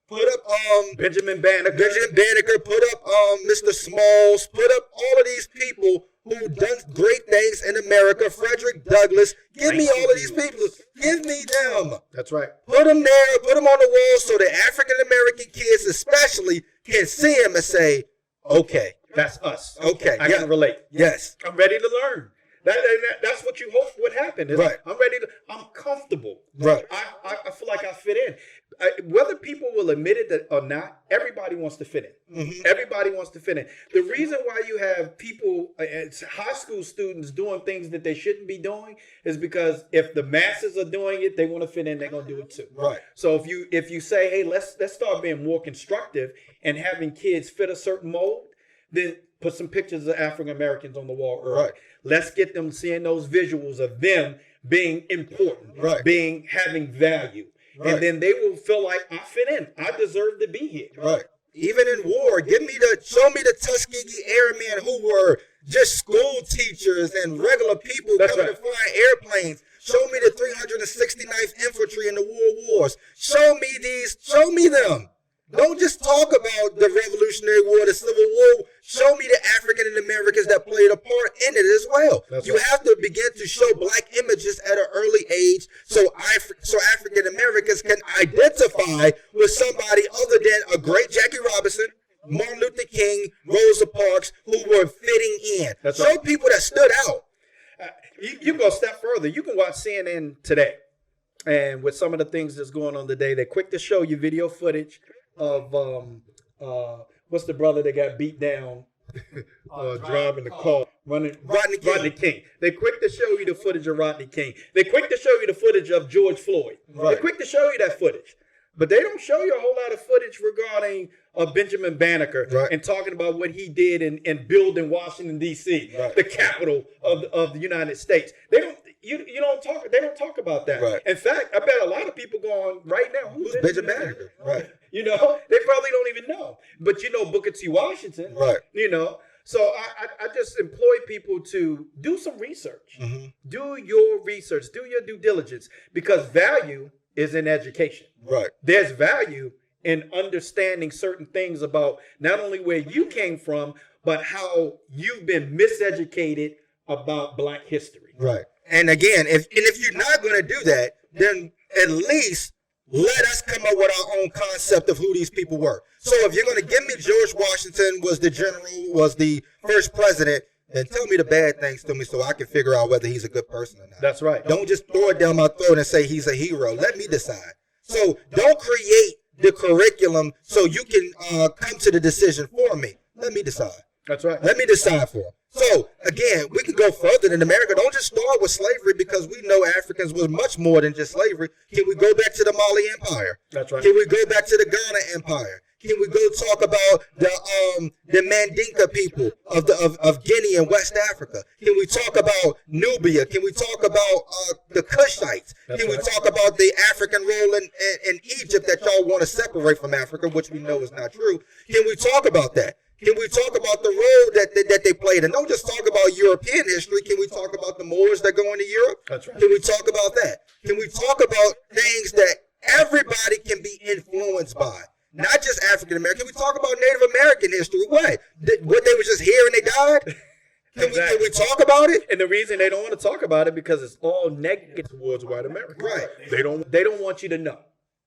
Put up Benjamin Banneker, put up Mr. Smalls, put up all of these people who done great things in America. Frederick Douglass. Give me all of these people. Give me them. That's right. Put them there, put them on the wall so the African American kids especially can see them and say, okay. That's us. Okay. I can relate. Yes. I'm ready to learn. That's what you hope would happen. Right. I'm comfortable. Right. I feel like I fit in. whether people will admit it or not, everybody wants to fit in. Everybody wants to fit in. The reason why you have people, high school students doing things that they shouldn't be doing is because if the masses are doing it, they want to fit in, they're going to do it too. Right. So if you say, hey, let's start being more constructive and having kids fit a certain mold, then put some pictures of African Americans on the wall early. Right. Let's get them seeing those visuals of them being important, Right. having value. Right. And then they will feel like I fit in. I deserve to be here. Right. Even in war, show me the Tuskegee Airmen who were just school teachers and regular people coming to fly airplanes. Show me the 369th Infantry in the World Wars. Show me them. Don't just talk about the Revolutionary War, the Civil War. Show me the African Americans that played a part in it as well. You have to begin to show black images at an early age so African Americans can identify with somebody other than a great Jackie Robinson, Martin Luther King, Rosa Parks, who were fitting in. Show people that stood out. You go a step further. You can watch CNN today. And with some of the things that's going on today, they're quick to show you video footage of what's the brother that got beat down driving the car, Rodney King. They're quick to show you the footage of Rodney King. They're quick to show you the footage of George Floyd. They're quick to show you that footage. But they don't show you a whole lot of footage regarding Benjamin Banneker and talking about what he did in building Washington, D.C., the capital of the United States. They don't talk about that. Right. In fact, I bet a lot of people going right now, who's Benjamin Banneker? Right. They probably don't even know. But Booker T. Washington. Right. So I just employ people to do some research. Do your research. Do your due diligence. Because value is in education. Right. There's value in understanding certain things about not only where you came from, but how you've been miseducated about Black history. Right. And again, if you're not going to do that, then at least let us come up with our own concept of who these people were. So if you're going to give me George Washington was the general, was the first president, then tell me the bad things to me so I can figure out whether he's a good person or not. That's right. Don't just throw it down my throat and say he's a hero. Let me decide. So don't create the curriculum so you can come to the decision for me. Let me decide. That's right. Let me decide for him. So, again, we can go further than America. Don't just start with slavery because we know Africans was much more than just slavery. Can we go back to the Mali Empire? That's right. Can we go back to the Ghana Empire? Can we go talk about the Mandinka people of Guinea and West Africa? Can we talk about Nubia? Can we talk about the Cushites? Can we talk about the African role in Egypt that y'all want to separate from Africa, which we know is not true? Can we talk about that? Can we talk about the role that they played? And don't just talk about European history. Can we talk about the Moors that go into Europe? That's right. Can we talk about that? Can we talk about things that everybody can be influenced by? Not just African American. Can we talk about Native American history? What they were just here and they died? Can we talk about it? And the reason they don't want to talk about it because it's all negative towards white America. Right. They don't want you to know.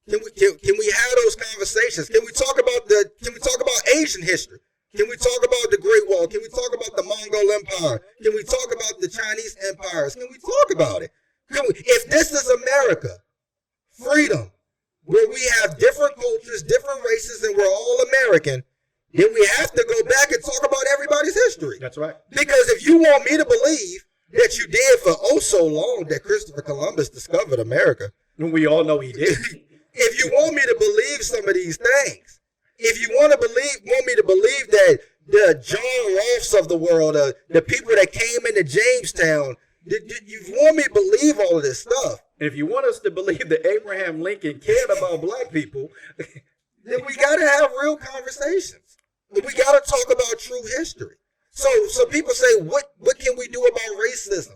Can we have those conversations? Can we talk about Asian history? Can we talk about the Great Wall? Can we talk about the Mongol Empire? Can we talk about the Chinese empires? Can we talk about it? If this is America, freedom, where we have different cultures, different races, and we're all American, then we have to go back and talk about everybody's history. That's right. Because if you want me to believe that you did for oh so long that Christopher Columbus discovered America, And we all know he did. if you want me to believe some of these things, if you want me to believe that the John Rolfes of the world, the people that came into Jamestown, you want me to believe all of this stuff, And if you want us to believe that Abraham Lincoln cared about Black people, then we got to have real conversations. We got to talk about true history. So people say, what can we do about racism?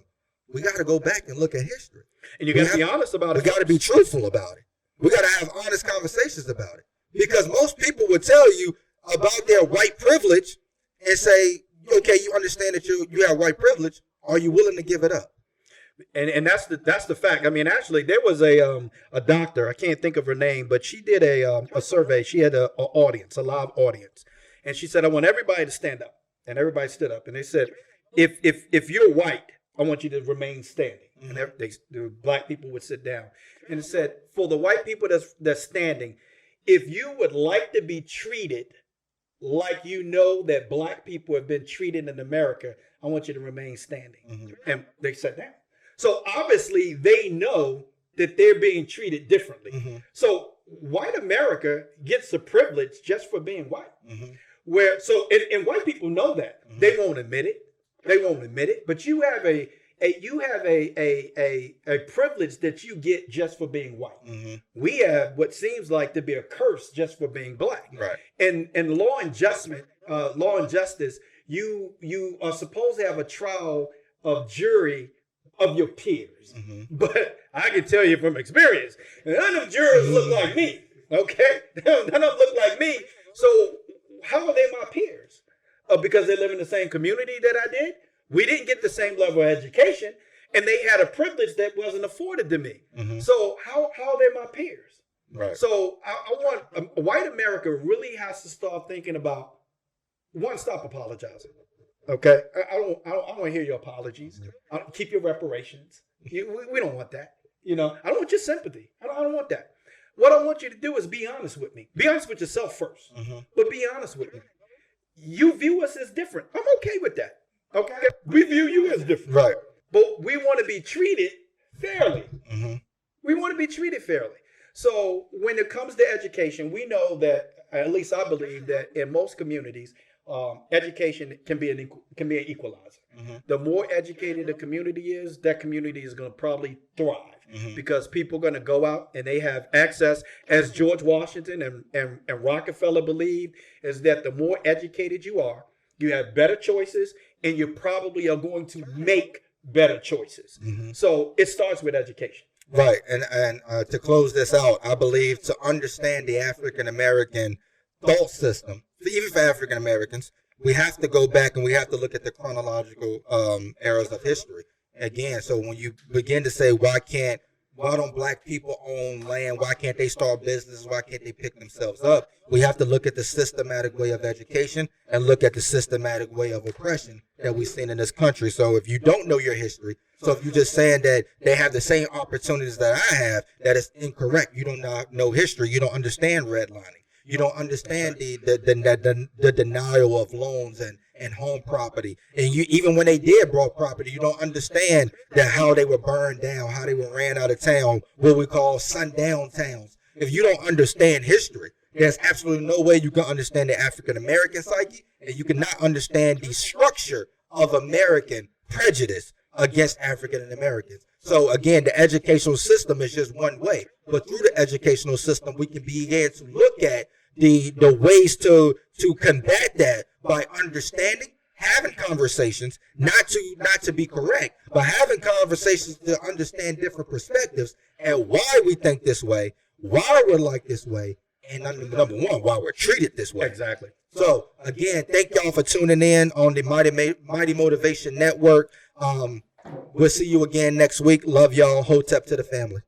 We got to go back and look at history. and you got to be honest about We it. got to be truthful about it. We got to have honest conversations about it. Because most people would tell you about their white privilege and say, okay, you understand that you have white privilege. Are you willing to give it up? And that's the fact. I mean, actually, there was a doctor. I can't think of her name, but she did a survey. She had a live audience, and she said, "I want everybody to stand up." And everybody stood up, and they said, "If you're white, I want you to remain standing. and the black people would sit down, and it said, for the white people that's standing, if you would like to be treated like you know that black people have been treated in America, I want you to remain standing. And they sat down. So obviously they know that they're being treated differently. So white America gets the privilege just for being white. And white people know that. They won't admit it. They won't admit it. But you have a privilege that you get just for being white. We have what seems like to be a curse just for being black. Right. And law and justice, you are supposed to have a trial of jury of your peers. But I can tell you from experience, none of them jurors look like me. Okay? None of them look like me. So how are they my peers? Because they live in the same community that I did? We didn't get the same level of education, and they had a privilege that wasn't afforded to me. So how are they my peers? Right. So I want white America really has to start thinking about, one, stop apologizing. Okay, I don't want to hear your apologies. Keep your reparations. We don't want that. I don't want your sympathy. I don't want that. What I want you to do is be honest with me. Be honest with yourself first, but be honest with me. You view us as different. I'm okay with that. Okay, we view you as different. Right. But we want to be treated fairly. We want to be treated fairly. So when it comes to education, we know that, at least I believe that in most communities, education can be an equalizer. The more educated the community is, that community is going to probably thrive because people are going to go out and they have access, as George Washington and Rockefeller believed, is that the more educated you are, you have better choices, and you probably are going to make better choices. So it starts with education. Right. And to close this out, I believe to understand the African American thought system, even for African Americans, we have to go back and we have to look at the chronological eras of history. Again, so when you begin to say, why don't black people own land? Why can't they start businesses? Why can't they pick themselves up? We have to look at the systematic way of education and look at the systematic way of oppression that we've seen in this country. So if you don't know your history, so if you're just saying that they have the same opportunities that I have, that is incorrect. You don't know history. You don't understand redlining. You don't understand the denial of loans and home property. And you, even when they did brought property, you don't understand that how they were burned down, how they were ran out of town, what we call sundown towns. If you don't understand history, there's absolutely no way you can understand the African American psyche, and you cannot understand the structure of American prejudice against African Americans. So again, the educational system is just one way, but through the educational system, we can begin to look at the ways to combat that by understanding, having conversations, not to be correct, but having conversations to understand different perspectives and why we think this way, why we're like this way, and number one, why we're treated this way. Exactly. So again, thank y'all for tuning in on the Mighty Motivation Network. We'll see you again next week. Love y'all. Hotep to the family.